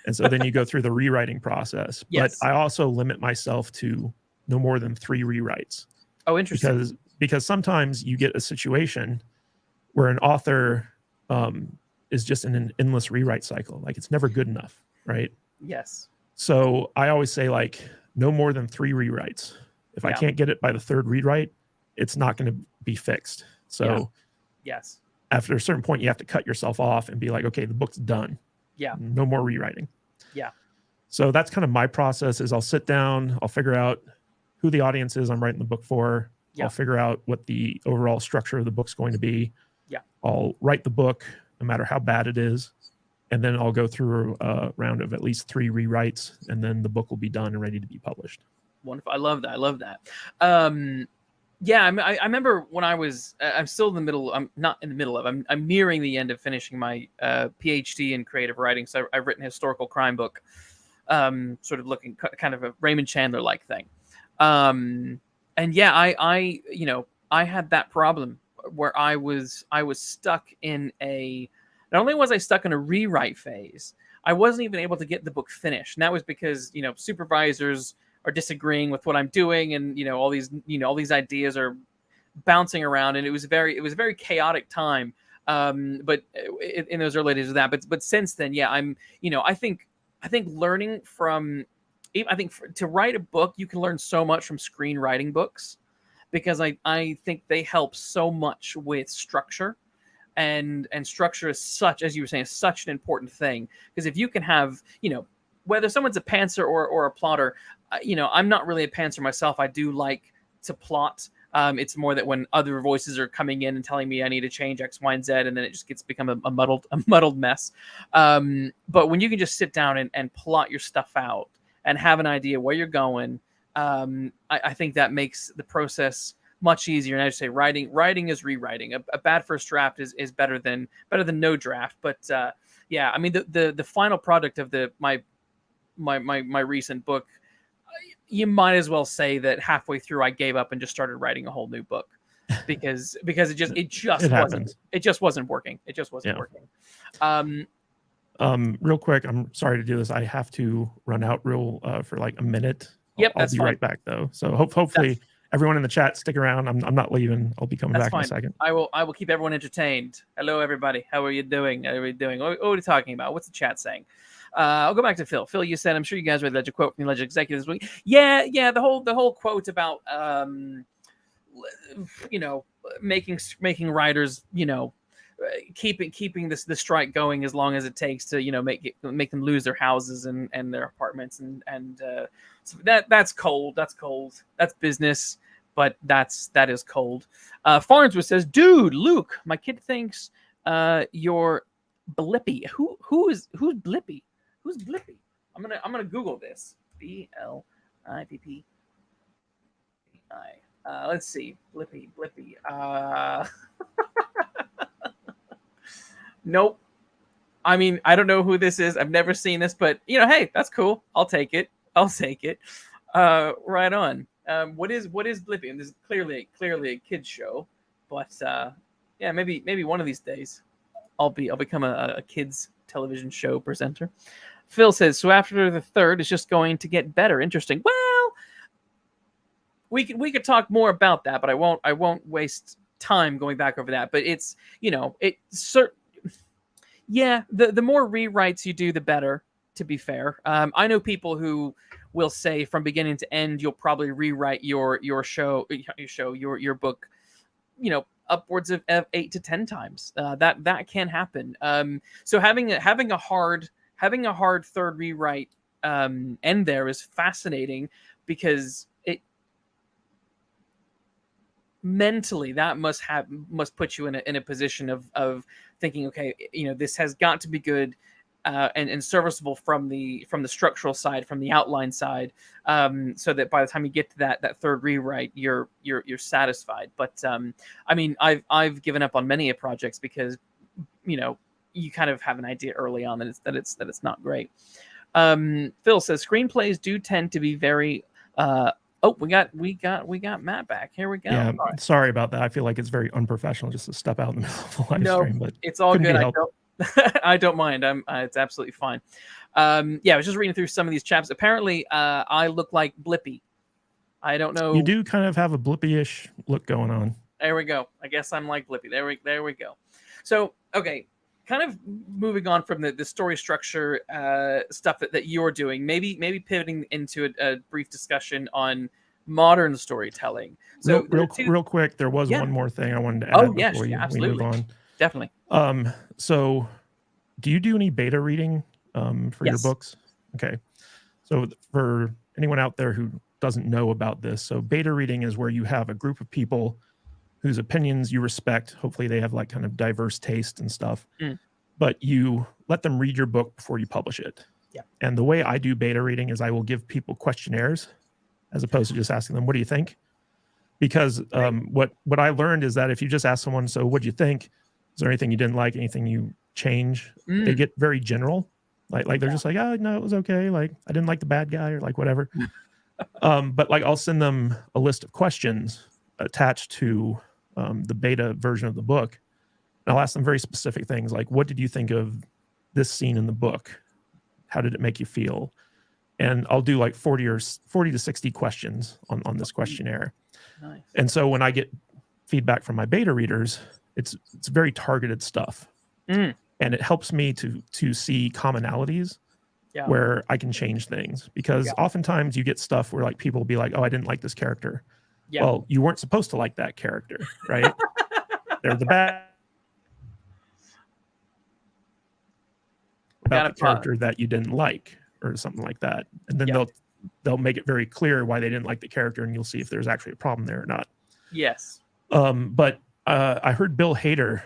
And so then you go through the rewriting process. But I also limit myself to no more than 3 rewrites. Oh, interesting. Because sometimes you get a situation where an author is just in an endless rewrite cycle. Like it's never good enough, right? Yes. So I always say like no more than 3 rewrites. If I can't get it by the 3rd rewrite, it's not going to be fixed. So yes. After a certain point, you have to cut yourself off and be like, okay, the book's done. Yeah. No more rewriting. Yeah. So that's kind of my process. Is I'll sit down, I'll figure out who the audience is I'm writing the book for. I'll figure out what the overall structure of the book's going to be. Yeah. I'll write the book no matter how bad it is. And then I'll go through a round of at least 3 rewrites, and then the book will be done and ready to be published. Wonderful. I love that. Yeah, I remember when I'm still in the middle. I'm not in the middle of. I'm nearing the end of finishing my PhD in creative writing. So I've written a historical crime book, sort of looking kind of a Raymond Chandler like thing. And yeah, I had that problem where I was stuck in a. Not only was I stuck in a rewrite phase, I wasn't even able to get the book finished, and that was because supervisors are disagreeing with what I'm doing, and all these ideas are bouncing around, and it was a very chaotic time. But in those early days of that, but since then, yeah, I think learning from, to write a book, you can learn so much from screenwriting books, because I think they help so much with structure. and structure is such, as you were saying, such an important thing. Because if you can have, whether someone's a pantser or a plotter, I'm not really a pantser myself. I do like to plot. It's more that when other voices are coming in and telling me I need to change X, Y, and Z, and then it just become a muddled mess. But when you can just sit down and plot your stuff out and have an idea where you're going, I think that makes the process much easier. And I just say writing is rewriting. A bad first draft is better than no draft. But yeah, I mean the final product of my recent book, you might as well say that halfway through I gave up and just started writing a whole new book because it just wasn't working. It just wasn't working. Real quick, I'm sorry to do this. I have to run out for like a minute. Yep, I'll be fine. right back though. So hopefully everyone in the chat stick around. I'm not leaving. I'll be coming back fine. in a second. I will keep everyone entertained. Hello everybody. How are you doing? What are you talking about? What's the chat saying? I'll go back to Phil. Phil, you said, I'm sure you guys read the Ledger quote from the Ledger executive this week. Yeah, the whole quote about making writers, keeping the strike going as long as it takes to make them lose their houses and their apartments and so that's cold. That's business, but that is cold. Farnsworth says, dude, Luke, my kid thinks you're Blippy. Who's Blippy? Who's Blippy? I'm gonna Google this. Blippi. Let's see. Blippy. Nope. I mean, I don't know who this is. I've never seen this, but hey, that's cool. I'll take it. Right on. What is Blippy? And this is clearly a kids show, but yeah, maybe one of these days I'll become a kids television show presenter. Phil says, so after the third, it's just going to get better. Interesting. Well, we could talk more about that, but I won't waste time going back over that. But it's yeah, the more rewrites you do, the better. To be fair, I know people who will say from beginning to end, you'll probably rewrite your book, upwards of 8 to 10 times. That can happen. So having a hard third rewrite end there is fascinating because it mentally that must put you in a position of thinking, okay, this has got to be good. And serviceable from the structural side, from the outline side, so that by the time you get to that third rewrite, you're satisfied. But I mean, I've given up on many a projects because you kind of have an idea early on that it's not great. Phil says screenplays do tend to be very. We got Matt back. Here we go. Yeah, right. Sorry about that. I feel like it's very unprofessional just to step out in the middle of the live stream, but it's all good. I don't mind. It's absolutely fine. Yeah, I was just reading through some of these chaps. Apparently, I look like Blippy. I don't know. You do kind of have a Blippy-ish look going on. There we go. I guess I'm like Blippy. There we go. So, okay, kind of moving on from the story structure stuff that you're doing. Maybe pivoting into a brief discussion on modern storytelling. So, real quick, there was one more thing I wanted to add before we move on. Definitely. So do you do any beta reading for your books? Okay. So for anyone out there who doesn't know about this, so beta reading is where you have a group of people whose opinions you respect. Hopefully they have like kind of diverse taste and stuff, but you let them read your book before you publish it. Yeah. And the way I do beta reading is I will give people questionnaires as opposed to just asking them, what do you think? Because what I learned is that if you just ask someone, so what'd you think? Is there anything you didn't like? Anything you change? They get very general. Like they're just like, oh no, it was okay. Like I didn't like the bad guy or like whatever. But like I'll send them a list of questions attached to the beta version of the book. And I'll ask them very specific things like, what did you think of this scene in the book? How did it make you feel? And I'll do like 40 to 60 questions on this questionnaire. Nice. And so when I get feedback from my beta readers, it's very targeted stuff, and it helps me to see commonalities where I can change things, because oftentimes you get stuff where like people will be like, oh, I didn't like this character. Well, you weren't supposed to like that character, right? They're the bad about the character that you didn't like or something like that. And then they'll make it very clear why they didn't like the character, and you'll see if there's actually a problem there or not. Yes. But I heard Bill Hader,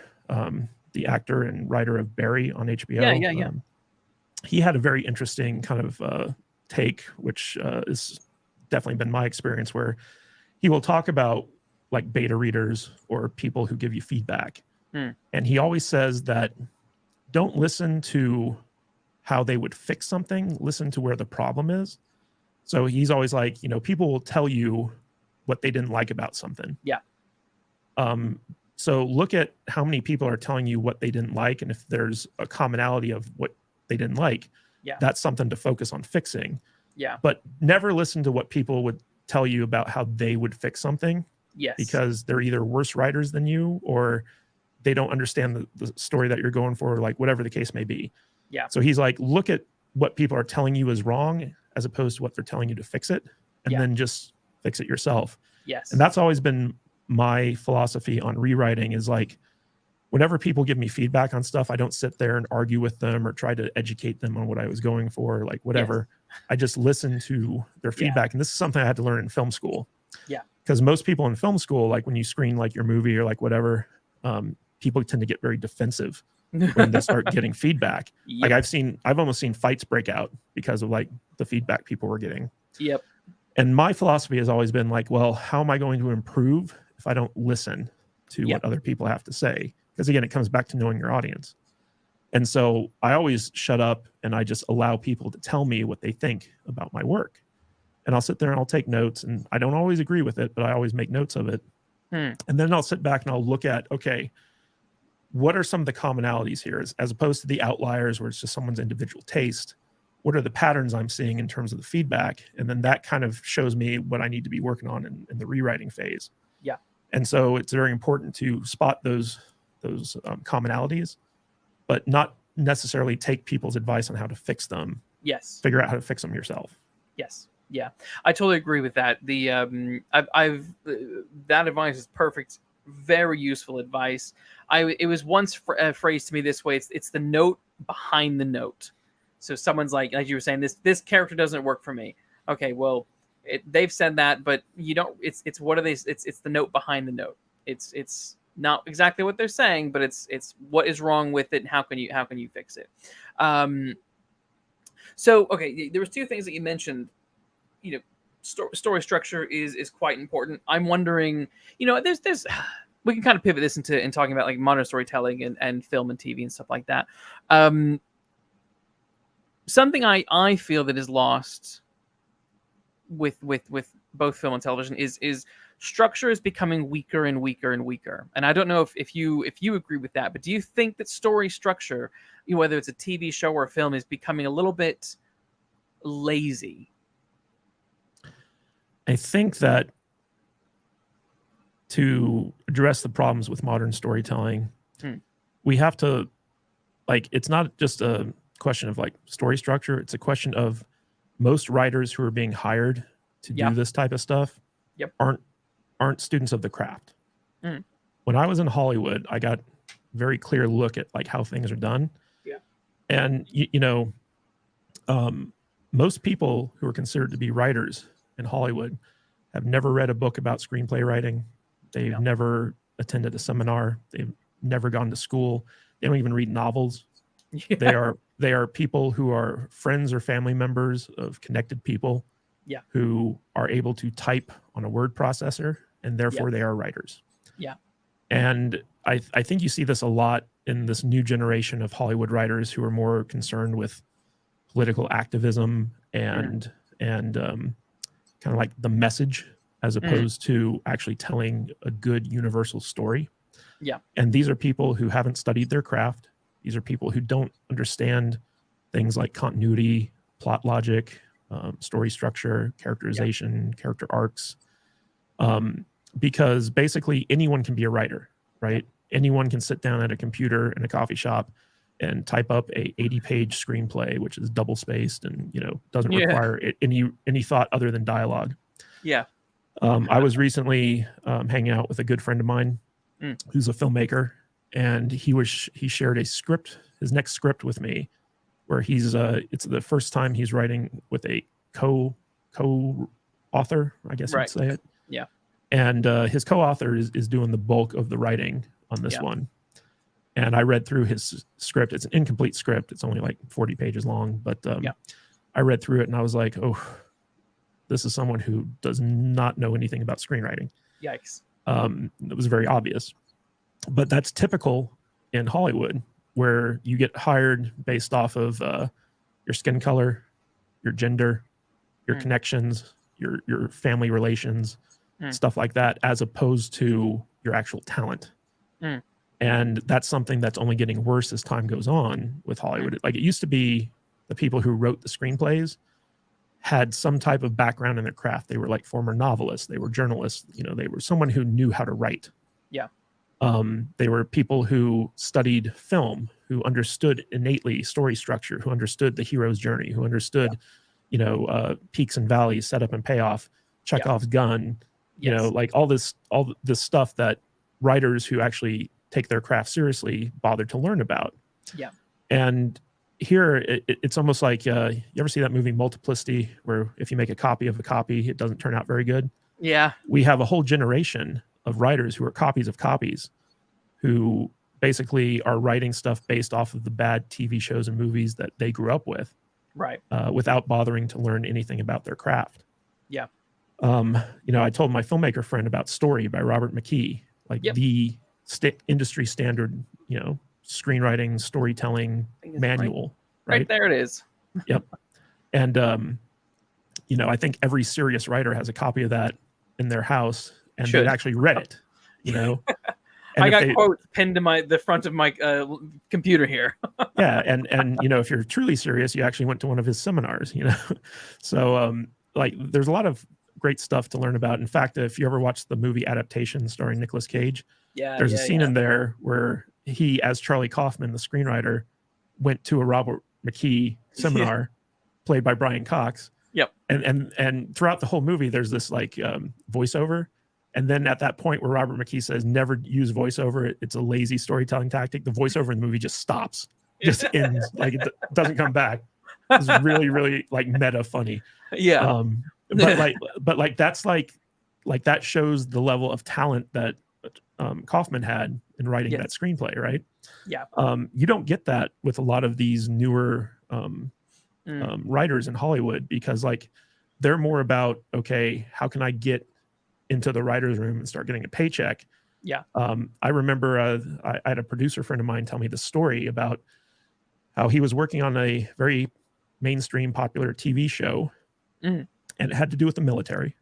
the actor and writer of Barry on HBO. He had a very interesting kind of take, which is definitely been my experience, where he will talk about like beta readers or people who give you feedback. And he always says that don't listen to how they would fix something, listen to where the problem is. So he's always like, you know, people will tell you what they didn't like about something. Yeah. So look at how many people are telling you what they didn't like, and if there's a commonality of what they didn't like, that's something to focus on fixing. Yeah. But never listen to what people would tell you about how they would fix something. Yes. Because they're either worse writers than you, or they don't understand the story that you're going for, like whatever the case may be. Yeah. So he's like, look at what people are telling you is wrong as opposed to what they're telling you to fix it, and then just fix it yourself. Yes. And that's always been my philosophy on rewriting, is like, whenever people give me feedback on stuff, I don't sit there and argue with them or try to educate them on what I was going for, like whatever. I just listen to their feedback. And this is something I had to learn in film school. Yeah. Because most people in film school, like when you screen like your movie or like whatever, people tend to get very defensive when they start getting feedback. Like I've almost seen fights break out because of like the feedback people were getting. Yep. And my philosophy has always been like, well, how am I going to improve if I don't listen to what other people have to say? Because again, it comes back to knowing your audience. And so I always shut up and I just allow people to tell me what they think about my work. And I'll sit there and I'll take notes, and I don't always agree with it, but I always make notes of it. And then I'll sit back and I'll look at, okay, what are some of the commonalities here, as opposed to the outliers where it's just someone's individual taste? What are the patterns I'm seeing in terms of the feedback? And then that kind of shows me what I need to be working on in the rewriting phase. Yeah. And so it's very important to spot those commonalities, but not necessarily take people's advice on how to fix them. Yes. Figure out how to fix them yourself. Yes. Yeah, I totally agree with that. The I've that advice is perfect, very useful advice. It was once phrased to me this way: it's the note behind the note. So someone's like you were saying, this character doesn't work for me. Okay, well, they've said that, but you don't. It's what are they? It's the note behind the note. It's not exactly what they're saying, but it's what is wrong with it, and how can you fix it? So okay, there was two things that you mentioned. You know, story structure is quite important. I'm wondering, you know, there's we can kind of pivot this into talking about like modern storytelling and film and TV and stuff like that. Something I feel that is lost with both film and television is structure is becoming weaker and weaker and weaker. And I don't know if you agree with that, but do you think that story structure, you know, whether it's a TV show or a film, is becoming a little bit lazy? I think that to address the problems with modern storytelling, we have to, like, it's not just a question of like story structure. It's a question of most writers who are being hired to do this type of stuff aren't students of the craft. When I was in Hollywood, I got very clear look at like how things are done. Yeah. And you know, most people who are considered to be writers in Hollywood have never read a book about screenplay writing. They've never attended a seminar. They've never gone to school. They don't even read novels. Yeah. They are people who are friends or family members of connected people who are able to type on a word processor, and therefore they are writers. Yeah. And I think you see this a lot in this new generation of Hollywood writers who are more concerned with political activism and kind of like the message as opposed to actually telling a good universal story. Yeah. And these are people who haven't studied their craft. These are people who don't understand things like continuity, plot logic, story structure, characterization, character arcs. Because basically anyone can be a writer, right? Anyone can sit down at a computer in a coffee shop and type up a 80-page screenplay, which is double spaced and, you know, doesn't require any thought other than dialogue. Yeah. I was recently hanging out with a good friend of mine who's a filmmaker, and he shared a script, his next script with me, where he's it's the first time he's writing with a co-author, I guess you'd say it. Yeah. And his co-author is doing the bulk of the writing on this one. And I read through his script. It's an incomplete script. It's only like 40 pages long, but I read through it and I was like, oh, this is someone who does not know anything about screenwriting. Yikes. It was very obvious. But that's typical in Hollywood, where you get hired based off of your skin color, your gender, your connections, your family relations, stuff like that, as opposed to your actual talent. And that's something that's only getting worse as time goes on with Hollywood. Like, it used to be the people who wrote the screenplays had some type of background in their craft. They were like former novelists, they were journalists, you know, they were someone who knew how to write. Yeah. They were people who studied film, who understood innately story structure, who understood the hero's journey, who understood, you know, peaks and valleys, setup and payoff, Chekhov's gun, you know, like all this stuff that writers who actually take their craft seriously bother to learn about. Yeah. And here it's almost like, you ever see that movie Multiplicity, where if you make a copy of a copy, it doesn't turn out very good? Yeah. We have a whole generation of writers who are copies of copies, who basically are writing stuff based off of the bad TV shows and movies that they grew up with, right? Without bothering to learn anything about their craft. Yeah. You know, I told my filmmaker friend about Story by Robert McKee, like the industry standard, you know, screenwriting, storytelling manual. Right there it is. Yep. And you know, I think every serious writer has a copy of that in their house, and they've actually read it, you know. And I got quotes pinned to the front of my computer here. Yeah, and you know, if you're truly serious, you actually went to one of his seminars, you know. So like, there's a lot of great stuff to learn about. In fact, if you ever watched the movie Adaptation starring Nicolas Cage, there's a scene in there where he, as Charlie Kaufman, the screenwriter, went to a Robert McKee seminar played by Brian Cox. Yep. And throughout the whole movie, there's this like voiceover. And then at that point where Robert McKee says, never use voiceover, it's a lazy storytelling tactic, the voiceover in the movie just stops, just ends, like it doesn't come back. It's really, really like meta funny. Yeah. But that's like that shows the level of talent that Kaufman had in writing that screenplay, right? Yeah. You don't get that with a lot of these newer writers in Hollywood, because like, they're more about, okay, how can I get into the writer's room and start getting a paycheck? Yeah. I remember I had a producer friend of mine tell me the story about how he was working on a very mainstream popular TV show, and it had to do with the military.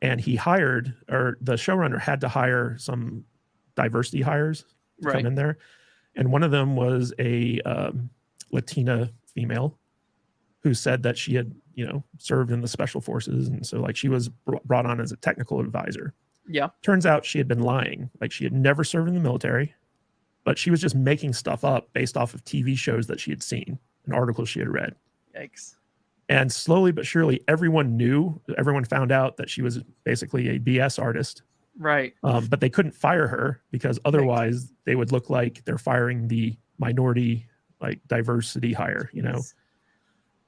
And he hired, or the showrunner had to hire some diversity hires to come in there. And one of them was a Latina female who said that she had, you know, served in the special forces. And so like, she was brought on as a technical advisor. Yeah. Turns out she had been lying. Like, she had never served in the military, but she was just making stuff up based off of TV shows that she had seen and articles she had read. Yikes. And slowly but surely, everyone found out that she was basically a BS artist. Right. But they couldn't fire her, because otherwise they would look like they're firing the minority, like, diversity hire, you know?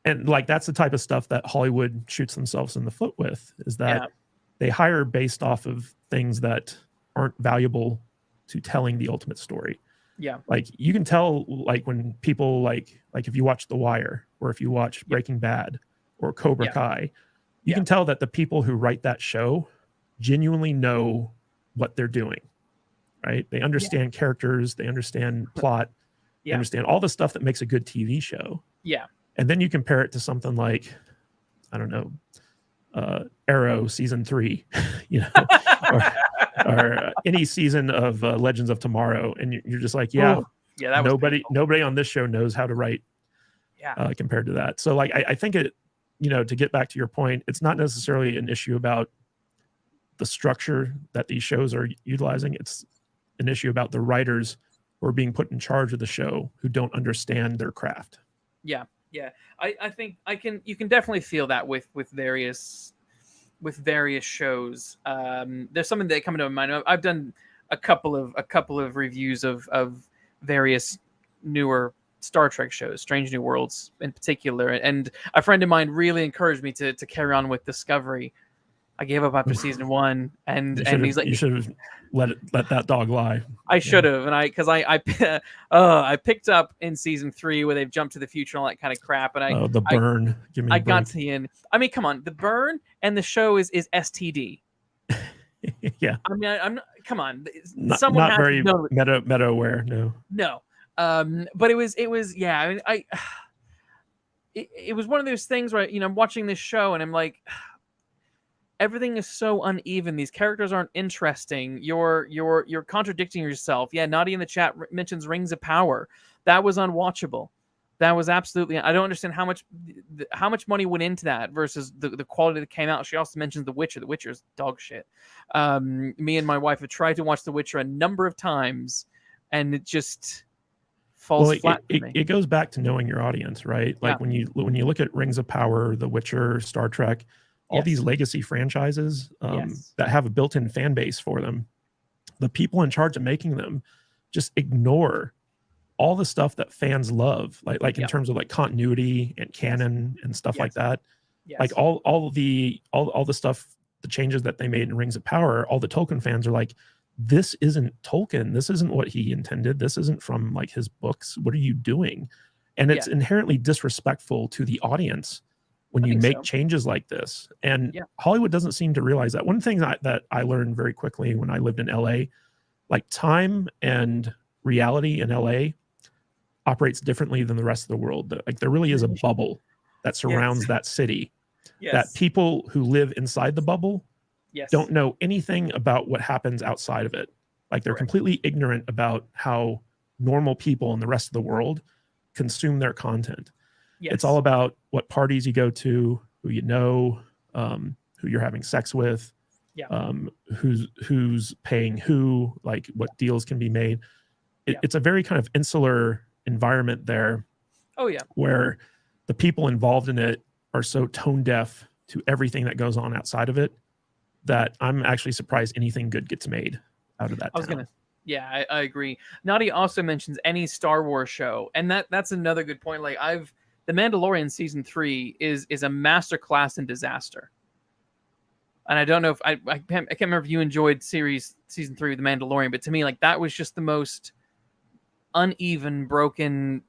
And like, that's the type of stuff that Hollywood shoots themselves in the foot with, is that they hire based off of things that aren't valuable to telling the ultimate story. Yeah. Like, you can tell, like, when people like if you watch The Wire, or if you watch Breaking Bad or Cobra Kai, you can tell that the people who write that show genuinely know what they're doing, right? They understand characters, they understand plot, they understand all the stuff that makes a good TV show. Yeah. And then you compare it to something like, I don't know, Arrow season 3, you know, or any season of Legends of Tomorrow, and you're just like, nobody on this show knows how to write compared to that. So like, I think it, you know, to get back to your point, it's not necessarily an issue about the structure that these shows are utilizing. It's an issue about the writers who are being put in charge of the show, who don't understand their craft. Yeah. Yeah. I think you can definitely feel that with various shows. There's something that come to my mind. I've done a couple of reviews of various newer Star Trek shows, Strange New Worlds in particular. And a friend of mine really encouraged me to carry on with Discovery. I gave up after season 1, and he's like, you should have let that dog lie. I should have, and I picked up in season 3 where they've jumped to the future and all that kind of crap, and the burn. Give me. I got to the end. I mean, come on, the burn and the show is STD. Yeah. I mean, I'm not, come on. Someone not very meta aware. No. But it was yeah. I mean, it was one of those things where I'm watching this show and I'm like, everything is so uneven. These characters aren't interesting. You're contradicting yourself. Yeah, Naughty in the chat mentions Rings of Power. That was unwatchable. That was absolutely. I don't understand how much money went into that versus the quality that came out. She also mentions The Witcher. The Witcher is dog shit. Me and my wife have tried to watch The Witcher a number of times, and it just falls flat for me. It goes back to knowing your audience, right? Like when you look at Rings of Power, The Witcher, Star Trek, all these legacy franchises that have a built-in fan base for them, the people in charge of making them just ignore all the stuff that fans love, like in terms of like continuity and canon and stuff like that. Like all the stuff, the changes that they made in Rings of Power, all the Tolkien fans are like, this isn't Tolkien. This isn't what he intended. This isn't from like his books. What are you doing? And it's inherently disrespectful to the audience when you make changes like this. And Hollywood doesn't seem to realize that. One thing that I learned very quickly when I lived in LA, like time and reality in LA operates differently than the rest of the world. Like there really is a bubble that surrounds that city that people who live inside the bubble don't know anything about what happens outside of it. Like they're completely ignorant about how normal people in the rest of the world consume their content. It's all about what parties you go to, who you know, who you're having sex with, who's paying who, like what deals can be made. It's a very kind of insular environment there. Oh yeah. Where the people involved in it are so tone deaf to everything that goes on outside of it that I'm actually surprised anything good gets made out of that. I agree. Naughty also mentions any Star Wars show, and that's another good point. Like The Mandalorian season 3 is a masterclass in disaster. And I don't know if I can't remember if you enjoyed season 3 of The Mandalorian, but to me, like that was just the most uneven, broken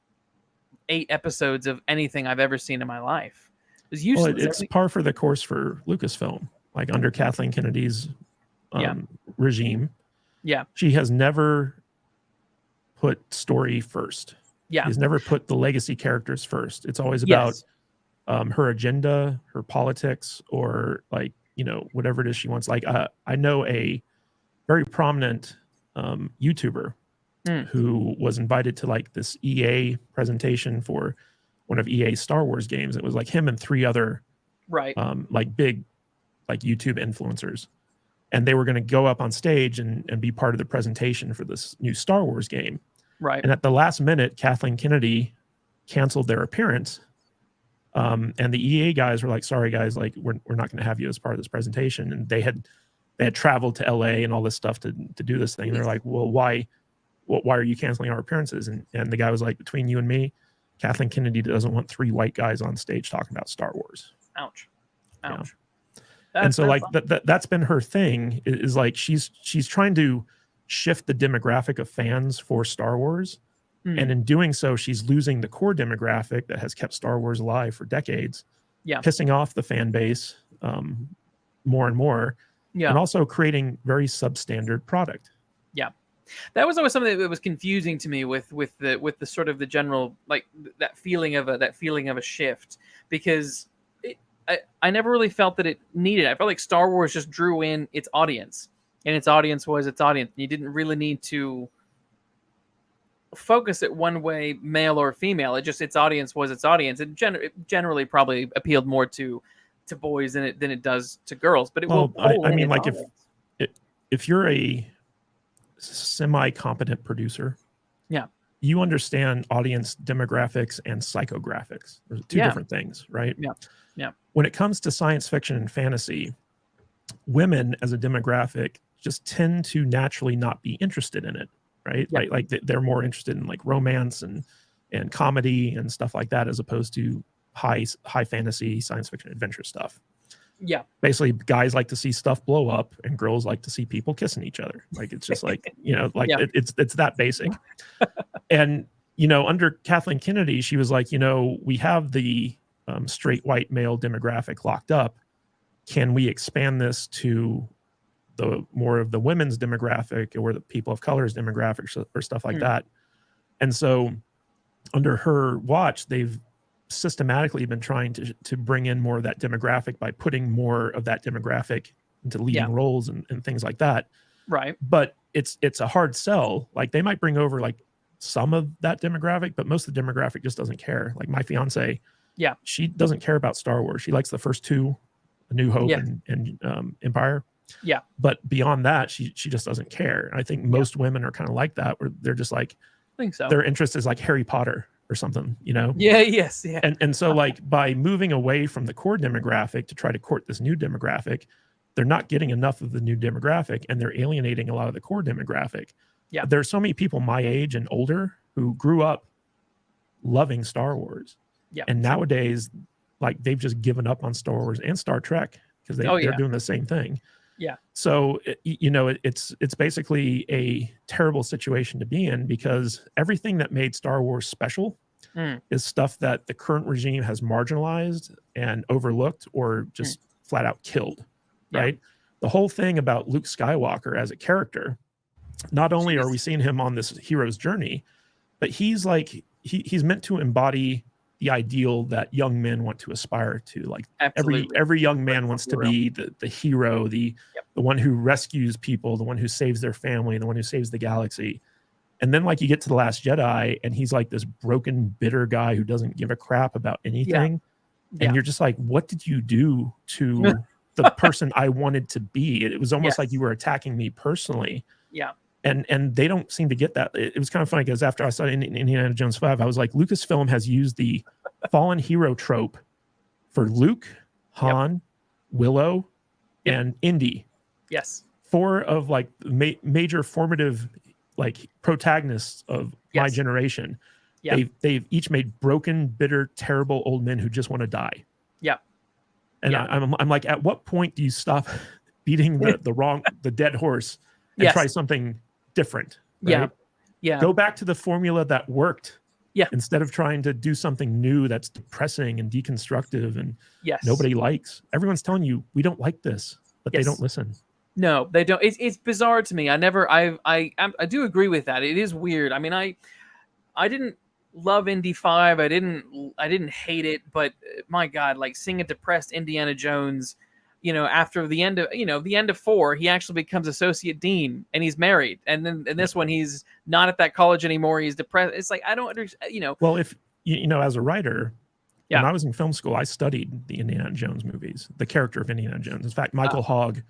8 episodes of anything I've ever seen in my life. It was useless. Well, it's par for the course for Lucasfilm. Like under Kathleen Kennedy's regime, she has never put story first. She's never put the legacy characters first. It's always about her agenda, her politics, or like whatever it is she wants. Like I know a very prominent YouTuber who was invited to like this EA presentation for one of EA's Star Wars games. It was like him and 3 other like big like YouTube influencers, and they were going to go up on stage and be part of the presentation for this new Star Wars game. Right. And at the last minute, Kathleen Kennedy canceled their appearance. And the EA guys were like, sorry guys, like we're not going to have you as part of this presentation. And they had traveled to LA and all this stuff to do this thing. They're like, well, why are you canceling our appearances? And the guy was like, between you and me, Kathleen Kennedy doesn't want 3 white guys on stage talking about Star Wars. Ouch. Yeah. And so like that's been her thing, is like she's trying to shift the demographic of fans for Star Wars. And in doing so, she's losing the core demographic that has kept Star Wars alive for decades, pissing off the fan base more and more, and also creating very substandard product. Yeah. That was always something that was confusing to me with the sort of the general, like that feeling of a shift, because I never really felt that it needed it. I felt like Star Wars just drew in its audience, and its audience was its audience. You didn't really need to focus it one way, male or female. Its audience was its audience. It generally probably appealed more to boys than it does to girls. But I mean, like if you're a semi-competent producer, you understand audience demographics and psychographics. There's 2 different things, right? Yeah. When it comes to science fiction and fantasy, women as a demographic just tend to naturally not be interested in it, right? Like they're more interested in like romance and and comedy and stuff like that, as opposed to high fantasy, science fiction, adventure stuff. Yeah. Basically, guys like to see stuff blow up, and girls like to see people kissing each other. Like, it's just like, like Yeah. it's that basic. And under Kathleen Kennedy, she was like, we have the straight white male demographic locked up. Can we expand this to the more of the women's demographic, or the people of color's demographics, or stuff like that? And so under her watch, they've systematically been trying to bring in more of that demographic by putting more of that demographic into leading roles and things like that. Right. But it's a hard sell. Like, they might bring over like some of that demographic, but most of the demographic just doesn't care. Like my fiance, she doesn't care about Star Wars. She likes the first two, A New Hope and Empire. Yeah. But beyond that, she just doesn't care. And I think most women are kind of like that, where they're just like, I think so. Their interest is like Harry Potter or something, Yeah. Yes. Yeah. And so like, by moving away from the core demographic to try to court this new demographic, they're not getting enough of the new demographic, and they're alienating a lot of the core demographic. Yeah. There's so many people my age and older who grew up loving Star Wars. Yeah. And nowadays, like, they've just given up on Star Wars and Star Trek because they're doing the same thing. Yeah. So, it's basically a terrible situation to be in, because everything that made Star Wars special is stuff that the current regime has marginalized and overlooked, or just flat out killed, right? The whole thing about Luke Skywalker as a character, not only are we seeing him on this hero's journey, but he's like, he's meant to embody the ideal that young men want to aspire to. Like, every young man wants to be the hero, the one who rescues people, the one who saves their family, the one who saves the galaxy. And then, like, you get to The Last Jedi, and he's like this broken, bitter guy who doesn't give a crap about anything. And you're just like, what did you do to the person I wanted to be? It was almost like you were attacking me personally. Yeah. And they don't seem to get that. It was kind of funny, because after I saw Indiana Jones 5, I was like, Lucasfilm has used the fallen hero trope for Luke, Han, Willow, and Indy. Yes. 4 of like major formative like protagonists of my generation. Yeah. They've each made broken, bitter, terrible old men who just want to die. Yeah. And I'm like, at what point do you stop beating the dead horse and try something different? Right? Yeah. Go back to the formula that worked. Yeah. Instead of trying to do something new that's depressing and deconstructive and nobody likes. Everyone's telling you, we don't like this, but they don't listen. No, they don't. It's bizarre to me. I do agree with that. It is weird. I mean, I didn't love Indy 5. I didn't hate it, but my God, like, seeing a depressed Indiana Jones, after the end of 4, he actually becomes associate dean and he's married. And then in this one, he's not at that college anymore. He's depressed. It's like, I don't understand, Well, if as a writer, when I was in film school, I studied the Indiana Jones movies, the character of Indiana Jones. In fact, Michael Hogg,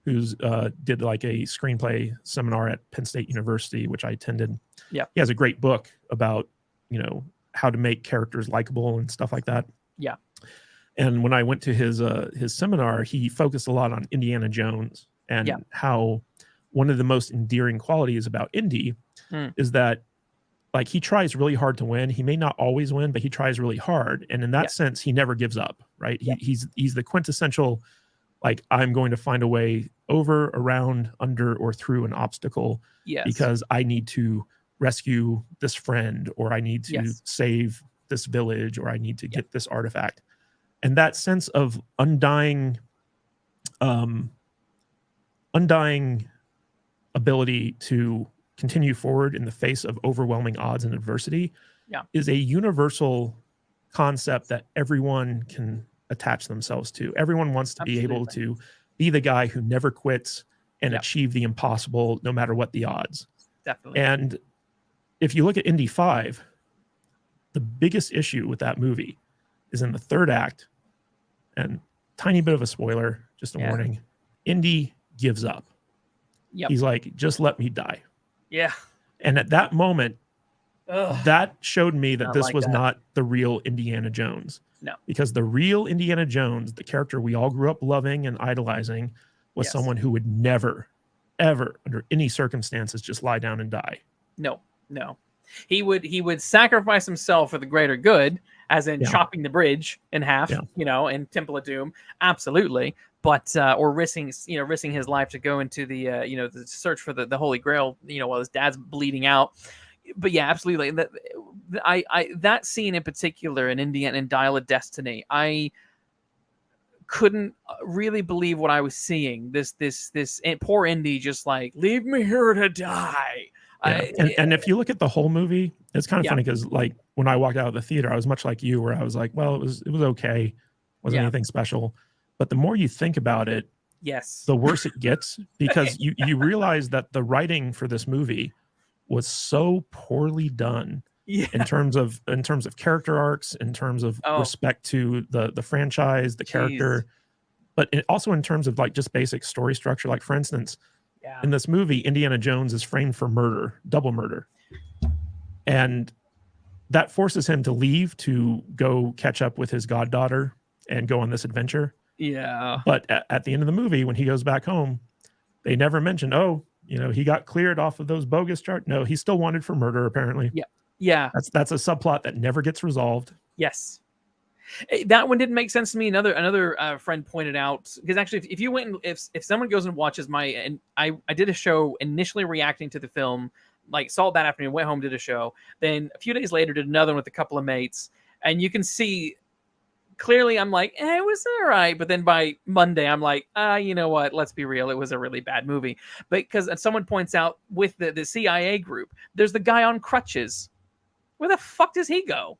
who's did like a screenplay seminar at Penn State University, which I attended. Yeah. He has a great book about, how to make characters likable and stuff like that. Yeah. And when I went to his seminar, he focused a lot on Indiana Jones and how one of the most endearing qualities about Indy is that, like, he tries really hard to win. He may not always win, but he tries really hard. And in that sense, he never gives up, right? Yeah. He's the quintessential, like, I'm going to find a way over, around, under, or through an obstacle because I need to rescue this friend, or I need to save this village, or I need to get this artifact. And that sense of undying ability to continue forward in the face of overwhelming odds and adversity is a universal concept that everyone can attach themselves to. Everyone wants to be able to be the guy who never quits and achieve the impossible no matter what the odds. Definitely. And if you look at Indy 5, the biggest issue with that movie is in the third act, and tiny bit of a spoiler, just a warning, Indy gives up. Yep. He's like, just let me die. Yeah. And at that moment, that showed me that this was not the real Indiana Jones. No. Because the real Indiana Jones, the character we all grew up loving and idolizing, was someone who would never, ever, under any circumstances, just lie down and die. No. He would sacrifice himself for the greater good, as in Yeah. chopping the bridge in half, Yeah. in Temple of Doom, absolutely. But or risking his life to go into the the search for the Holy Grail, while his dad's bleeding out. But yeah, absolutely. That scene in particular in Indiana and Dial of Destiny, I couldn't really believe what I was seeing. This poor Indy just like, leave me here to die. Yeah. And if you look at the whole movie, it's kind of funny because like when I walked out of the theater, I was much like you, where I was like, well, it was okay, wasn't anything special. But the more you think about it, yes, the worse it gets, because you realize that the writing for this movie was so poorly done in terms of character arcs, in terms of respect to the franchise, the character, but also in terms of like just basic story structure. Like for instance, in this movie, Indiana Jones is framed for murder, double murder, and that forces him to leave to go catch up with his goddaughter and go on this adventure. Yeah. But at the end of the movie, when he goes back home, they never mentioned, he got cleared off of those bogus charges. No, he's still wanted for murder, apparently. Yeah. Yeah. That's a subplot that never gets resolved. Yes. That one didn't make sense to me. Another friend pointed out, because actually, if you went and if someone goes and watches and I did a show initially reacting to the film, like saw it that afternoon, went home, did a show, then a few days later did another one with a couple of mates, and you can see clearly I'm like, it was all right, but then by Monday I'm like, you know what? Let's be real, it was a really bad movie. But because someone points out with the CIA group, there's the guy on crutches. Where the fuck does he go?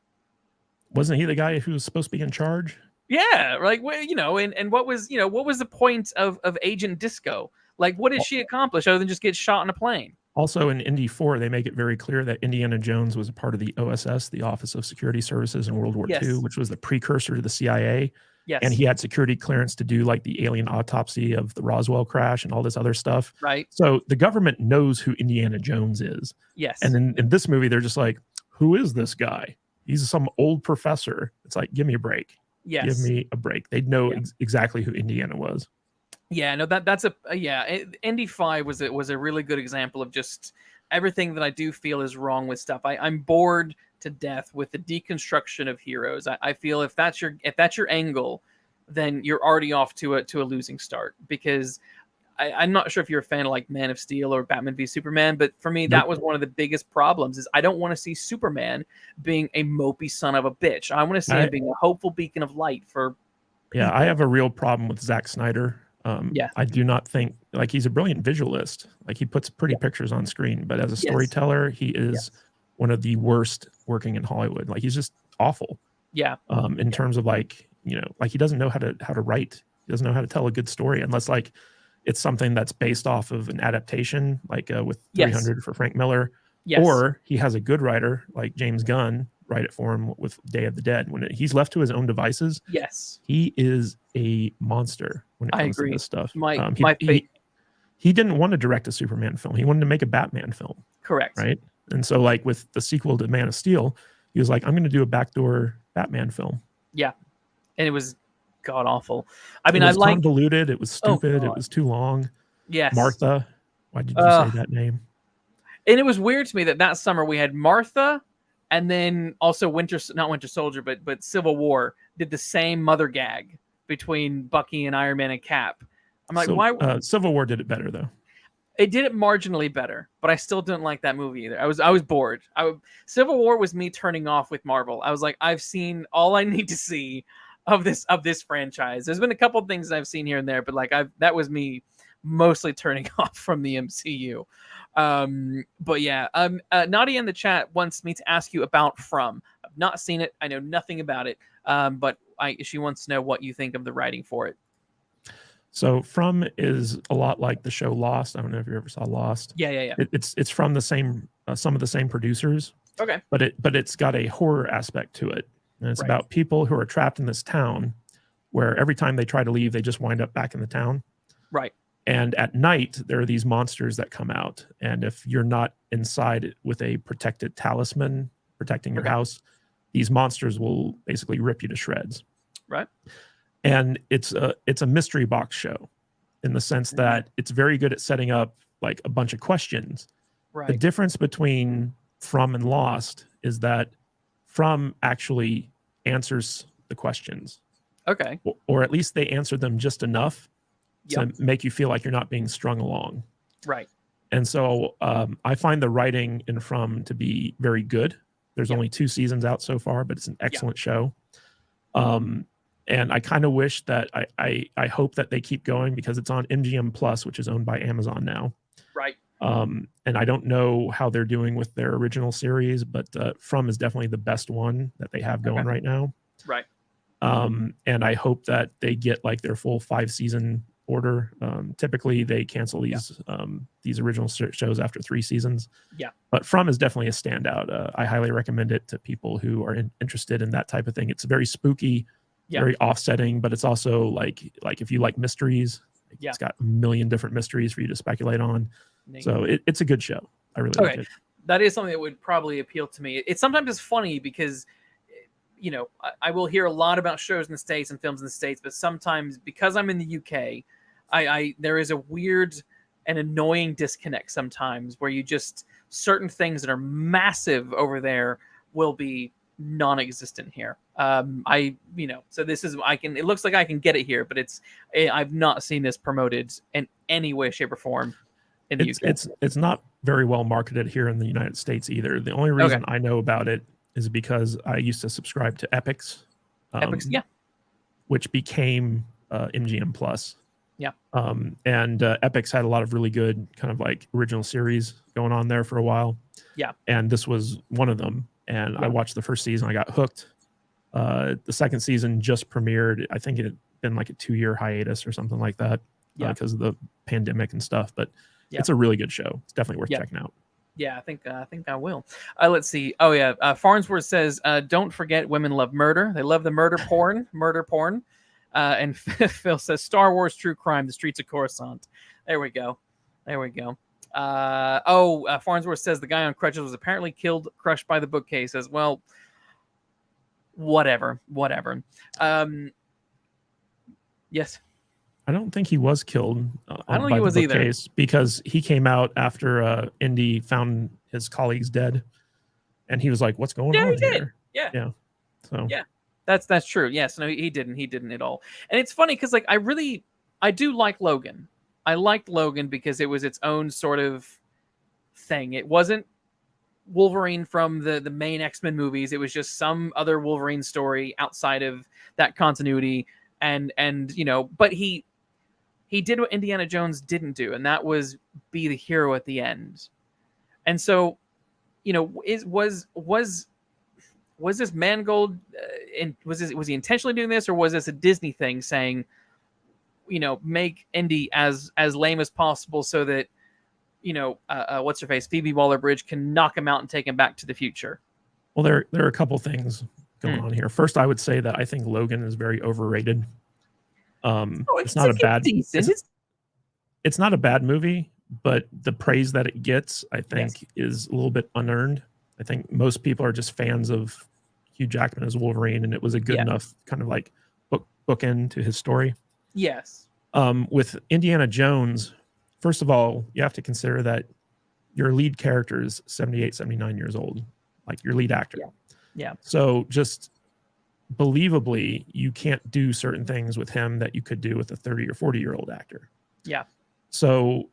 Wasn't he the guy who was supposed to be in charge? Yeah, like, and what was the point of Agent Disco? Like, what did she accomplish other than just get shot in a plane? Also, in Indy 4, they make it very clear that Indiana Jones was a part of the OSS, the Office of Security Services in World War II, which was the precursor to the CIA. Yes. And he had security clearance to do like the alien autopsy of the Roswell crash and all this other stuff. Right. So the government knows who Indiana Jones is. Yes. And in this movie, they're just like, who is this guy? He's some old professor. It's like, give me a break. Yes. Give me a break. They'd know exactly who Indiana was. Yeah, no, that's Indy 5 was a really good example of just everything that I do feel is wrong with stuff. I'm bored to death with the deconstruction of heroes. I feel if that's your angle, then you're already off to a losing start, because I'm not sure if you're a fan of like Man of Steel or Batman v Superman, but for me, that was one of the biggest problems. Is I don't want to see Superman being a mopey son of a bitch. I want to see him being a hopeful beacon of light for people. I have a real problem with Zack Snyder. I do not think, like, he's a brilliant visualist. Like, he puts pretty pictures on screen, but as a storyteller, he is one of the worst working in Hollywood. Like, he's just awful. Yeah. In terms of like he doesn't know how to write. He doesn't know how to tell a good story unless like it's something that's based off of an adaptation, like with 300 for Frank Miller, or he has a good writer like James Gunn write it for him with Day of the Dead. When he's left to his own devices, he is a monster when it comes to this stuff. He didn't want to direct a Superman film. He wanted to make a Batman film. Correct. Right. And so like with the sequel to Man of Steel, he was like, I'm going to do a backdoor Batman film. Yeah. And it was god awful. I mean, it was convoluted. It was stupid. It was too long. Yes. Martha. Why did you say that name? And it was weird to me that summer we had Martha, and then also not Winter Soldier, but Civil War did the same mother gag between Bucky and Iron Man and Cap. I'm like, why? Civil War did it better though. It did it marginally better, but I still didn't like that movie either. I was bored. Civil War was me turning off with Marvel. I was like, I've seen all I need to see of this franchise. There's been a couple of things I've seen here and there, but like that was me mostly turning off from the MCU. But yeah, Nadia in the chat wants me to ask you about From. I've not seen it. I know nothing about it. But she wants to know what you think of the writing for it. So From is a lot like the show Lost. I don't know if you ever saw Lost. Yeah. It's from the same some of the same producers. Okay. But it's got a horror aspect to it. And it's about people who are trapped in this town where every time they try to leave, they just wind up back in the town. Right. And at night, there are these monsters that come out. And if you're not inside with a protected talisman protecting your house, these monsters will basically rip you to shreds. Right. And it's a mystery box show in the sense that it's very good at setting up like a bunch of questions. Right. The difference between From and Lost is that From actually answers the questions. Okay. Or at least they answer them just enough Yep. to make you feel like you're not being strung along. Right. And so I find the writing in From to be very good. There's only 2 seasons out so far, but it's an excellent show. And I kind of wish that I hope that they keep going because it's on MGM Plus, which is owned by Amazon now. Right. And I don't know how they're doing with their original series, but From is definitely the best one that they have going right now. Right. And I hope that they get like their full 5-season order. Typically they cancel these original shows after 3 seasons. Yeah. But From is definitely a standout. I highly recommend it to people who are interested in that type of thing. It's very spooky, very offsetting, but it's also like if you like mysteries, it's got a million different mysteries for you to speculate on. So it's a good show. I really like it. That is something that would probably appeal to me. It's sometimes it's funny because, you know, I will hear a lot about shows in the States and films in the States, but sometimes because I'm in the UK, there is a weird and annoying disconnect sometimes where you just certain things that are massive over there will be non-existent here. So this is it looks like I can get it here, but I've not seen this promoted in any way, shape, or form in the UK. It's not very well marketed here in the United States either. The only reason I know about it is because I used to subscribe to Epix, which became MGM Plus. Yeah. And Epix had a lot of really good kind of like original series going on there for a while. Yeah. And this was one of them. And I watched the first season. I got hooked. The second season just premiered. I think it had been like a 2-year hiatus or something like that because of the pandemic and stuff. But it's a really good show. It's definitely worth checking out. Yeah, I think I will. Let's see. Oh yeah, Farnsworth says, "Don't forget, women love murder. They love the murder porn. And Phil says, "Star Wars true crime. The streets of Coruscant." There we go. Farnsworth says the guy on crutches was apparently killed, crushed by the bookcase. As well, whatever. Yes. I don't think he was killed. I don't think he was either, because he came out after Indy found his colleagues dead, and he was like, "What's going on here?" Yeah. So that's true. Yes, no, he didn't at all. And it's funny because like I do like Logan. I liked Logan because it was its own sort of thing. It wasn't Wolverine from the main X-Men movies. It was just some other Wolverine story outside of that continuity. And but he did what Indiana Jones didn't do, and that was be the hero at the end. And so, was this Mangold? Was he intentionally doing this, or was this a Disney thing saying, make Indy as lame as possible so that what's her face, Phoebe Waller-Bridge, can knock him out and take him back to the future? Well, there are a couple things going on here. First, I would say that I think Logan is very overrated. It's not a bad. It's not a bad movie, but the praise that it gets, I think, is a little bit unearned. I think most people are just fans of Hugh Jackman as Wolverine, and it was a good enough kind of like bookend to his story. Yes. With Indiana Jones, first of all, you have to consider that your lead character is 78, 79 years old, like your lead actor. Yeah. So just believably, you can't do certain things with him that you could do with a 30 or 40-year-old actor. Yeah. So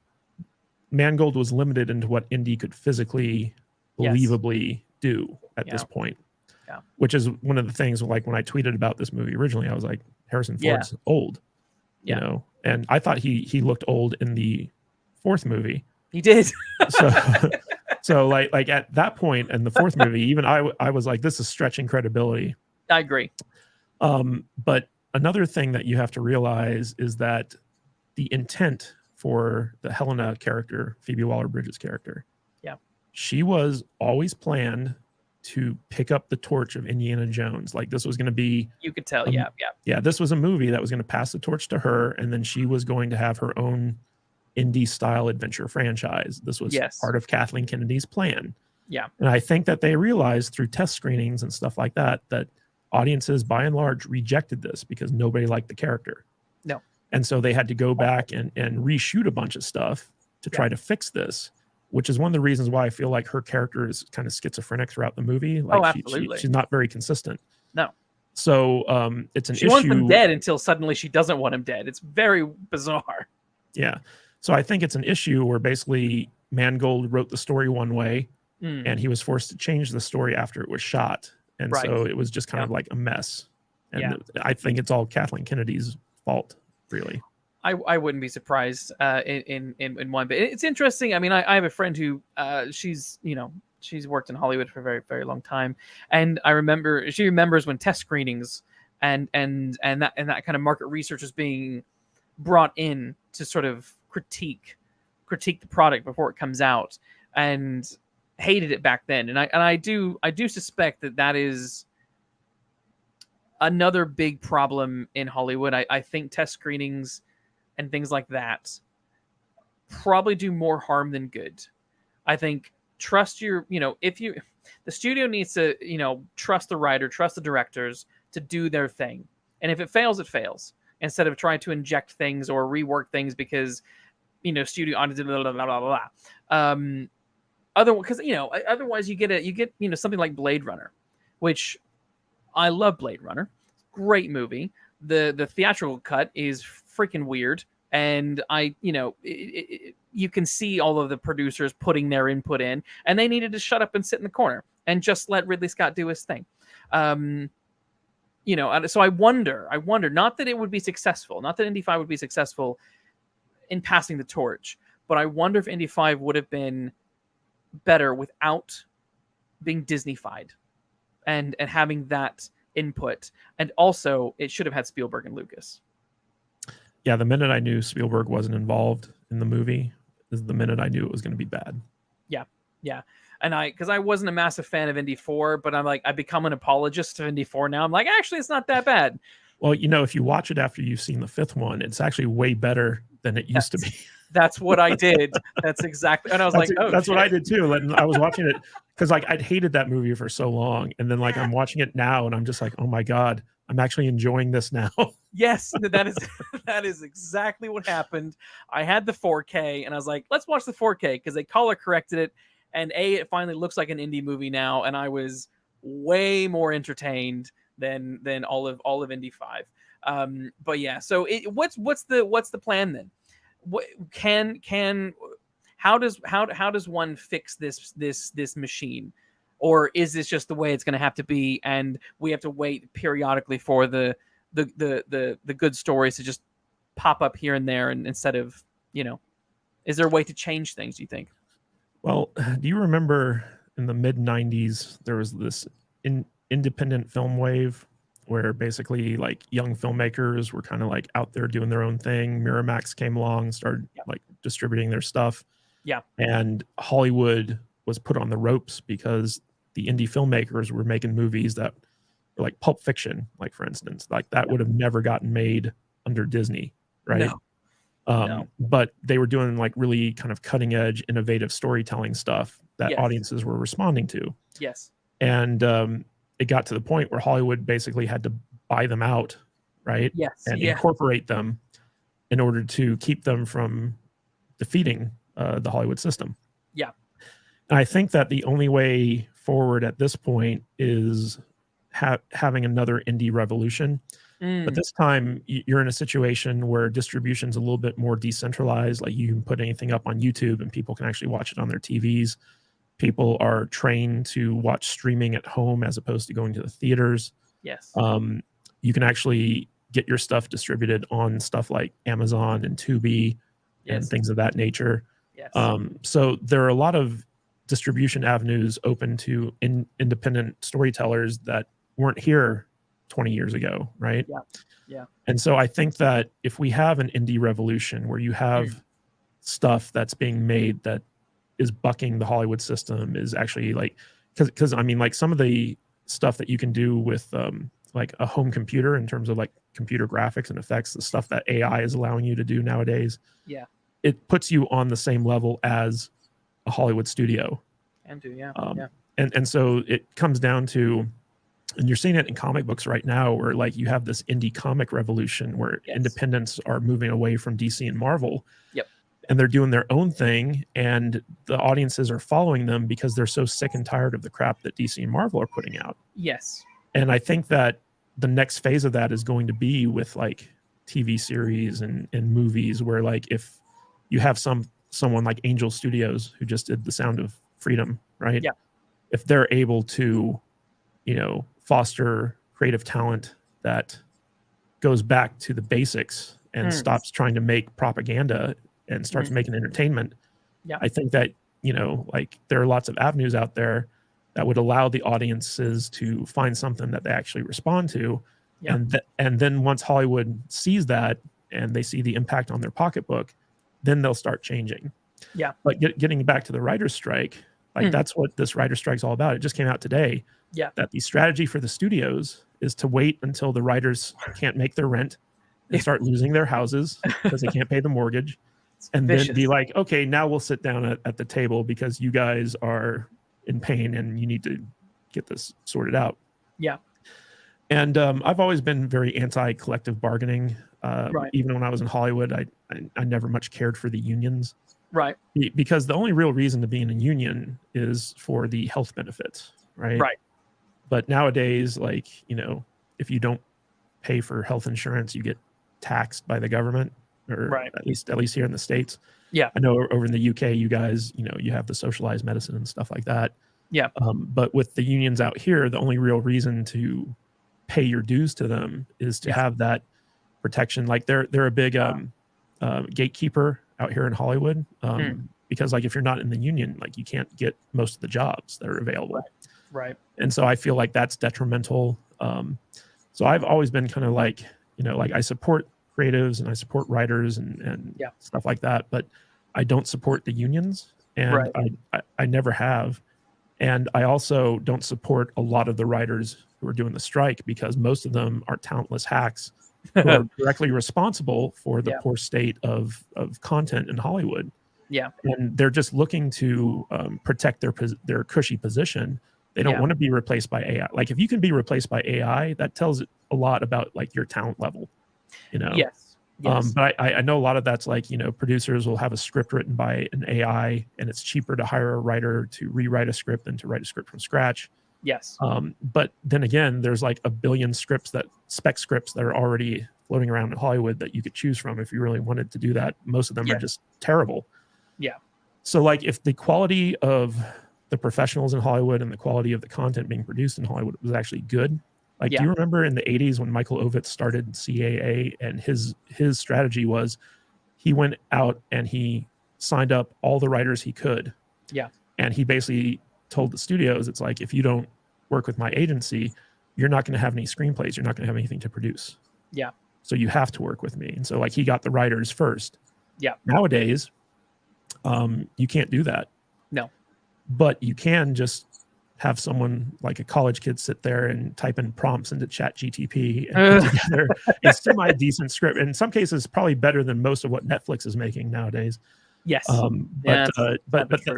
Mangold was limited into what Indy could physically, believably do at this point. Yeah. Which is one of the things, like when I tweeted about this movie originally, I was like, Harrison Ford's old. And I thought he looked old in the 4th movie. He did. So like at that point in the 4th movie, even I was like, this is stretching credibility. I agree. But another thing that you have to realize is that the intent for the Helena character, Phoebe Waller-Bridge's character, she was always planned to pick up the torch of Indiana Jones. Like this was going to be, you could tell, this was a movie that was going to pass the torch to her, and then she was going to have her own indie style adventure franchise. This was part of Kathleen Kennedy's plan. Yeah. And I think that they realized through test screenings and stuff like that audiences by and large rejected this because nobody liked the character. No. And so they had to go back and reshoot a bunch of stuff to try to fix this. which is one of the reasons why I feel like her character is kind of schizophrenic throughout the movie. Like absolutely. she's not very consistent. No. So it's an issue. She wants him dead until suddenly she doesn't want him dead. It's very bizarre. Yeah. So I think it's an issue where basically Mangold wrote the story one way and he was forced to change the story after it was shot. And so it was just kind of like a mess. And I think it's all Kathleen Kennedy's fault, really. I wouldn't be surprised in one bit. It's interesting. I mean, I have a friend who she's worked in Hollywood for a very, very long time, and she remembers when test screenings and that kind of market research was being brought in to sort of critique the product before it comes out, and hated it back then. And I do suspect that is another big problem in Hollywood. I think test screenings and things like that probably do more harm than good. I think trust the studio needs to, trust the writer, trust the directors to do their thing. And if it fails, it fails, instead of trying to inject things or rework things because, studio on blah, blah, blah, blah. Otherwise you get something like Blade Runner, which I love. Blade Runner, great movie. The theatrical cut is freaking weird, and you can see all of the producers putting their input in, and they needed to shut up and sit in the corner and just let Ridley Scott do his thing. So I wonder, not that it would be successful, not that Indy 5 would be successful in passing the torch, but I wonder if Indy 5 would have been better without being Disney-fied and having that input. And also it should have had Spielberg and Lucas. Yeah, the minute I knew Spielberg wasn't involved in the movie is the minute I knew it was going to be bad. Yeah. And because I wasn't a massive fan of Indy 4, but I'm like, I've become an apologist of Indy 4 now. I'm like, actually, it's not that bad. Well, if you watch it after you've seen the fifth one, it's actually way better than it used to be. That's what I did. That's exactly. And I was that's what I did too. I was watching it because I'd hated that movie for so long. And then I'm watching it now and I'm just like, oh my God, I'm actually enjoying this now. Yes, that is exactly what happened. I had the 4K and I was like, let's watch the 4K because they color corrected it. And it finally looks like an indie movie now. And I was way more entertained than all of Indy 5. But yeah, so what's the plan then? What how does one fix this machine, or is this just the way it's going to have to be, and we have to wait periodically for the good stories to just pop up here and there, and instead of is there a way to change things, do you think? Well, do you remember in the mid 90s there was this independent film wave where basically young filmmakers were kind of out there doing their own thing? Miramax came along and started distributing their stuff. Yeah. And Hollywood was put on the ropes because the indie filmmakers were making movies that were like Pulp Fiction, for instance, that would have never gotten made under Disney, right? No. But they were doing really kind of cutting edge, innovative storytelling stuff that audiences were responding to. Yes. And it got to the point where Hollywood basically had to buy them out, right? Yes. And incorporate them in order to keep them from defeating the Hollywood system. Yeah. And I think that the only way forward at this point is having another indie revolution. But this time you're in a situation where distribution's a little bit more decentralized. You can put anything up on YouTube and people can actually watch it on their TVs. People are trained to watch streaming at home as opposed to going to the theaters. Yes. You can actually get your stuff distributed on stuff like Amazon and Tubi and things of that nature. Yes. So there are a lot of distribution avenues open to independent storytellers that weren't here 20 years ago, right? Yeah. And so I think that if we have an indie revolution where you have stuff that's being made that is bucking the Hollywood system, is actually because I mean some of the stuff that you can do with a home computer in terms of computer graphics and effects, the stuff that AI is allowing you to do nowadays, it puts you on the same level as a Hollywood studio. And so it comes down to, and you're seeing it in comic books right now, where you have this indie comic revolution where independents are moving away from DC and Marvel. Yep. and they're doing their own thing, and the audiences are following them because they're so sick and tired of the crap that DC and Marvel are putting out. Yes. And I think that the next phase of that is going to be with like TV series and movies, where like if you have someone like Angel Studios who just did The Sound of Freedom, right? Yeah. If they're able to, you know, foster creative talent that goes back to the basics and stops trying to make propaganda and starts making entertainment, Yeah. I think that, you know, like there are lots of avenues out there that would allow the audiences to find something that they actually respond to. Yeah. And then once Hollywood sees that and they see the impact on their pocketbook, then they'll start changing. Yeah. But getting back to the writer's strike, like that's what this writer's strike's all about. It just came out today. Yeah. That the strategy for the studios is to wait until the writers can't make their rent and start losing their houses because they can't pay the mortgage. And then be like, okay, now we'll sit down at the table because you guys are in pain and you need to get this sorted out. Yeah. And I've always been very anti-collective bargaining. Right. Even when I was in Hollywood, I never much cared for the unions. Right. Because the only real reason to be in a union is for the health benefits, right? Right. But nowadays, like, you know, if you don't pay for health insurance, you get taxed by the government, or at least here in the States. Yeah. I know over in the UK, you guys, you know, you have the socialized medicine and stuff like that. Yeah. But with the unions out here, the only real reason to pay your dues to them is to have that protection. Like they're a big gatekeeper out here in Hollywood, because like if you're not in the union, like you can't get most of the jobs that are available. Right. And so I feel like that's detrimental. So I've always been kind of like, you know, like I support creatives and I support writers and stuff like that, but I don't support the unions, and I never have. And I also don't support a lot of the writers who are doing the strike, because most of them are talentless hacks who are directly responsible for the poor state of content in Hollywood. Yeah. And they're just looking to protect their cushy position. They don't want to be replaced by AI. Like if you can be replaced by AI, that tells a lot about like your talent level, you know? Yes. But I know a lot of that's like, you know, producers will have a script written by an AI, and it's cheaper to hire a writer to rewrite a script than to write a script from scratch. Yes. But then again, there's like a billion spec scripts that are already floating around in Hollywood that you could choose from if you really wanted to do that. Most of them are just terrible. Yeah. So like if the quality of the professionals in Hollywood and the quality of the content being produced in Hollywood was actually good. Like, do you remember in the 80s when Michael Ovitz started CAA, and his strategy was he went out and he signed up all the writers he could. Yeah. And he basically told the studios, it's like, if you don't work with my agency, you're not going to have any screenplays. You're not going to have anything to produce. Yeah. So you have to work with me. And so like he got the writers first. Yeah. Nowadays, you can't do that. No. But you can just have someone like a college kid sit there and type in prompts into ChatGTP and put together a semi-decent script. In some cases, probably better than most of what Netflix is making nowadays. Yes. But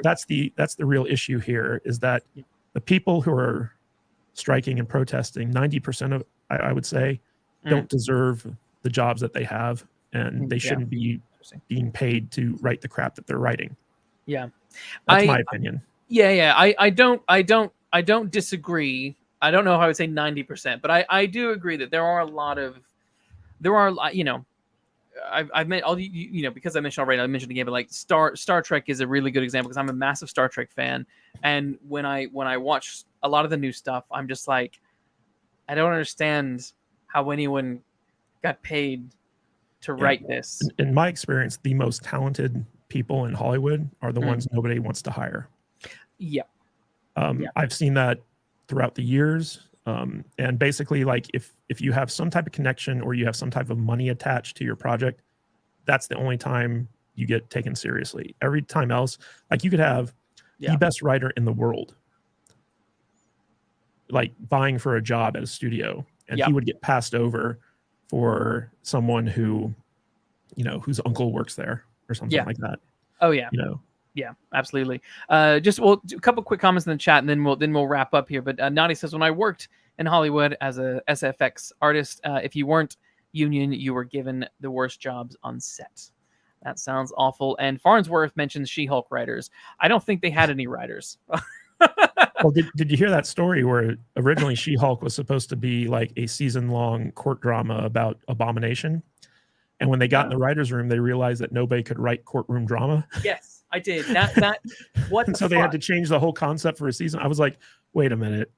that's the real issue here, is that the people who are striking and protesting, 90% of, I would say, don't deserve the jobs that they have, and they shouldn't be being paid to write the crap that they're writing. Yeah. That's my opinion. Yeah. I don't disagree. I don't know how I would say 90%, but I do agree that there are a lot, you know, I've met all, you know, because I mentioned already, I mentioned again, but like Star Trek is a really good example, because I'm a massive Star Trek fan. And when I watch a lot of the new stuff, I'm just like, I don't understand how anyone got paid to write this. In my experience, the most talented people in Hollywood are the ones nobody wants to hire. Yeah. I've seen that throughout the years. And basically, like if you have some type of connection or you have some type of money attached to your project, that's the only time you get taken seriously. Every time else, like you could have the best writer in the world, like vying for a job at a studio, and he would get passed over for someone who, you know, whose uncle works there or something like that. Oh yeah. You know. Yeah, absolutely. Just a couple quick comments in the chat, and then we'll wrap up here. But Nadi says, when I worked in Hollywood as a SFX artist, if you weren't union, you were given the worst jobs on set. That sounds awful. And Farnsworth mentions She-Hulk writers. I don't think they had any writers. Well, did you hear that story where originally She-Hulk was supposed to be like a season-long court drama about Abomination? And when they got in the writer's room, they realized that nobody could write courtroom drama. Yes, I did. That what and so they had to change the whole concept for a season. I was like, wait a minute.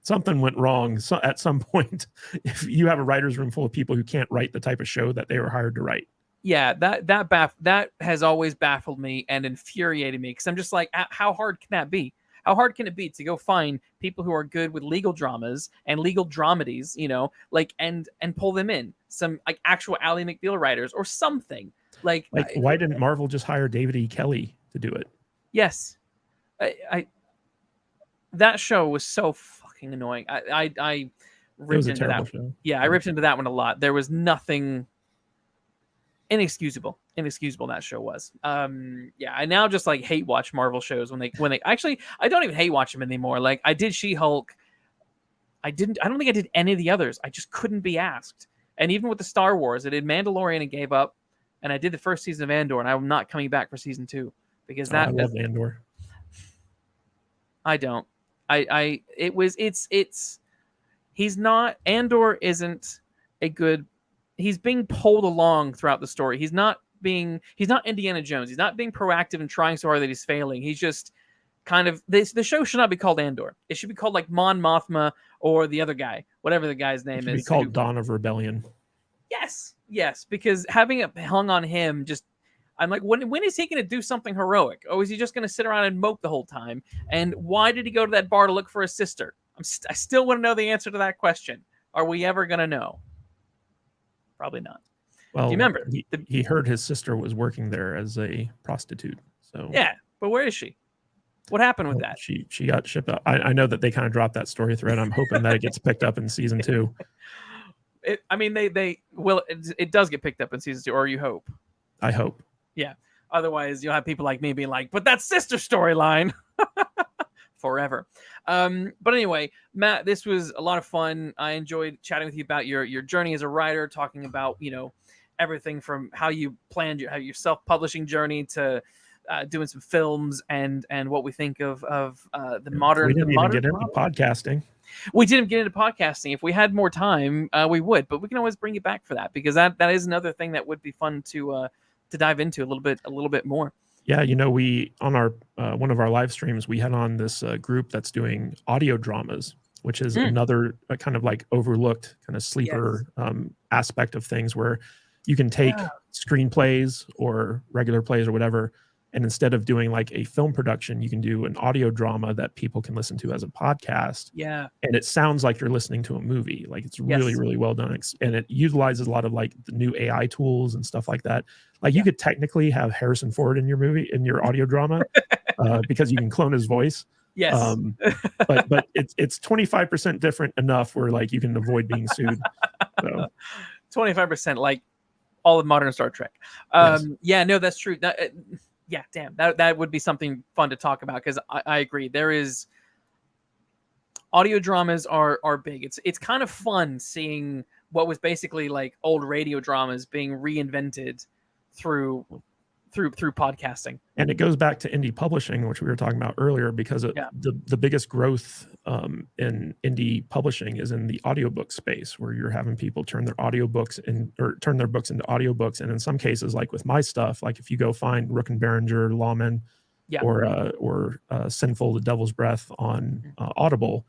Something went wrong at some point if you have a writer's room full of people who can't write the type of show that they were hired to write. Yeah, that has always baffled me and infuriated me, because I'm just like, how hard can that be? How hard can it be to go find people who are good with legal dramas and legal dramedies, like, and pull them in, some like actual Ally McBeal writers or something like why didn't Marvel just hire David E. Kelly to do it? Yes, I that show was so fucking annoying. I ripped into that. Show. Yeah, I ripped into that one a lot. There was nothing inexcusable that show was. Yeah, I now just like hate watch Marvel shows when they actually, I don't even hate watch them anymore. Like, I did She-Hulk. I don't think I did any of the others. I just couldn't be asked. And even with the Star Wars, I did Mandalorian and gave up, and I did the first season of Andor, and I'm not coming back for season 2 because I love Andor. I don't. He's not, Andor isn't a good, he's being pulled along throughout the story. He's not Indiana Jones. He's not being proactive and trying so hard that he's failing. He's just kind of, the show should not be called Andor. It should be called like Mon Mothma or the other guy, whatever the guy's name is. It should be called Dawn of Rebellion. Yes, because having it hung on him, just, I'm like, when is he going to do something heroic? Or is he just going to sit around and mope the whole time? And why did he go to that bar to look for his sister? I still want to know the answer to that question. Are we ever going to know? Probably not. Well, do you remember? He heard his sister was working there as a prostitute. So yeah, but where is she? What happened with that? She got shipped out. I know that they kind of dropped that story thread. I'm hoping that it gets picked up in season 2. It does get picked up in season 2, or you hope. I hope. Yeah. Otherwise, you'll have people like me being like, but that's sister storyline forever. But anyway, Matt, this was a lot of fun. I enjoyed chatting with you about your journey as a writer, talking about, everything from how you planned your self-publishing journey to doing some films and what we think of the modern. We didn't even get into podcasting. We didn't get into podcasting. If we had more time, we would, but we can always bring you back for that, because that is another thing that would be fun to dive into a little bit more. Yeah, we on our one of our live streams, we had on this group that's doing audio dramas, which is another kind of like overlooked kind of sleeper aspect of things, where you can take screenplays or regular plays or whatever, and instead of doing like a film production, you can do an audio drama that people can listen to as a podcast. Yeah. And it sounds like you're listening to a movie. Like, it's really, really well done. And it utilizes a lot of like the new AI tools and stuff like that. Like, you could technically have Harrison Ford in your audio drama because you can clone his voice. Yes. But it's 25% different enough where like you can avoid being sued. So 25%, like all of modern Star Trek. Yes. Yeah, no, that's true. Yeah, damn, that would be something fun to talk about, because I agree. There is, audio dramas are big. It's kind of fun seeing what was basically like old radio dramas being reinvented through podcasting. And it goes back to indie publishing, which we were talking about earlier, because the biggest growth in indie publishing is in the audiobook space, where you're having people turn their audiobooks or turn their books into audiobooks. And in some cases, like with my stuff, like if you go find Rook and Berenger, Lawman, or Sinful, The Devil's Breath on Audible,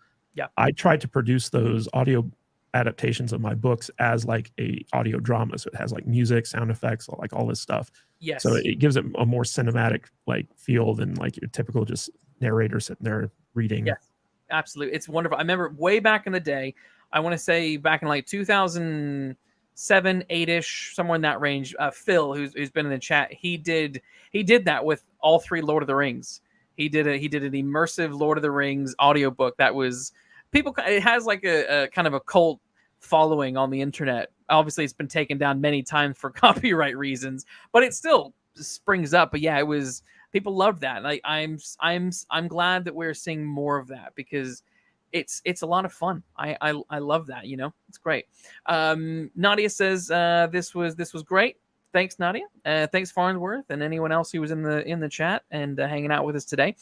I tried to produce those audio adaptations of my books as like a audio drama. So it has like music, sound effects, like all this stuff. Yes. So it gives it a more cinematic like feel than like your typical just narrator sitting there reading. Yes, absolutely. It's wonderful. I remember way back in the day, I want to say back in like 2007, 8-ish, somewhere in that range, Phil, who's been in the chat, he did that with all 3 Lord of the Rings. He did an immersive Lord of the Rings audiobook that was, it has like a kind of a cult following on the internet. Obviously, it's been taken down many times for copyright reasons, but it still springs up. But yeah, it was, people loved that. Like, I'm glad that we're seeing more of that, because it's a lot of fun. I love that. It's great. Nadia says this was great. thanks Nadia. Thanks Farnsworth and anyone else who was in the chat and hanging out with us today.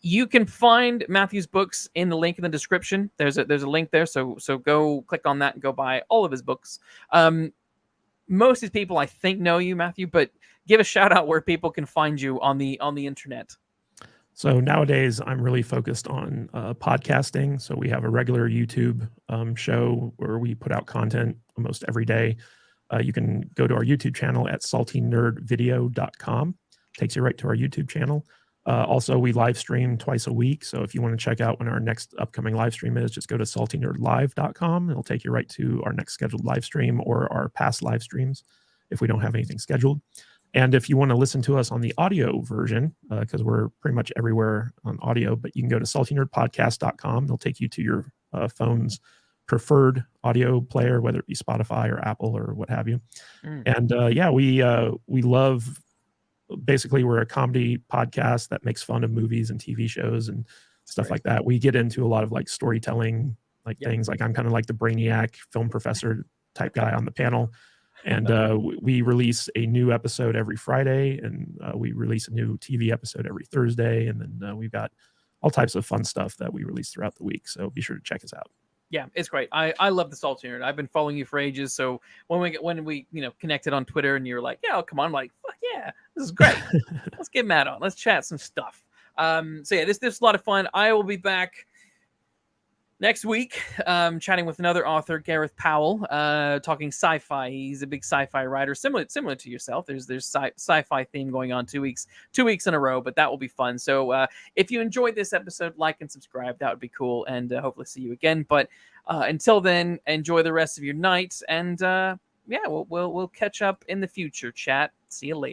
You can find Matthew's books in the link in the description. There's a link there, so go click on that and go buy all of his books. Most of these people I think know you, Matthew, but give a shout out where people can find you on the internet. So nowadays I'm really focused on podcasting. So we have a regular YouTube show where we put out content almost every day. You can go to our YouTube channel at saltynerdvideo.com. Takes you right to our YouTube channel. Also, we live stream twice a week. So if you want to check out when our next upcoming live stream is, just go to saltynerdlive.com. It'll take you right to our next scheduled live stream or our past live streams if we don't have anything scheduled. And if you want to listen to us on the audio version, because we're pretty much everywhere on audio, but you can go to saltynerdpodcast.com. It'll take you to your phone's preferred audio player, whether it be Spotify or Apple or what have you. And yeah, we love, basically we're a comedy podcast that makes fun of movies and TV shows and stuff like that. We get into a lot of like storytelling, like things like I'm kind of like the brainiac film professor type guy on the panel. And we release a new episode every Friday, and we release a new TV episode every Thursday. And then we've got all types of fun stuff that we release throughout the week. So be sure to check us out. Yeah, it's great. I love the Salty Nerd. I've been following you for ages. So when we connected on Twitter and you're like, yeah, come on, I'm like, fuck yeah, this is great. Let's get Matt on. Let's chat some stuff. So yeah, this is a lot of fun. I will be back next week, chatting with another author, Gareth Powell, talking sci-fi. He's a big sci-fi writer, similar to yourself. There's sci-fi theme going on 2 weeks in a row, but that will be fun. So if you enjoyed this episode, like and subscribe. That would be cool, and hopefully see you again. But until then, enjoy the rest of your night, and yeah, we'll catch up in the future. Chat. See you later.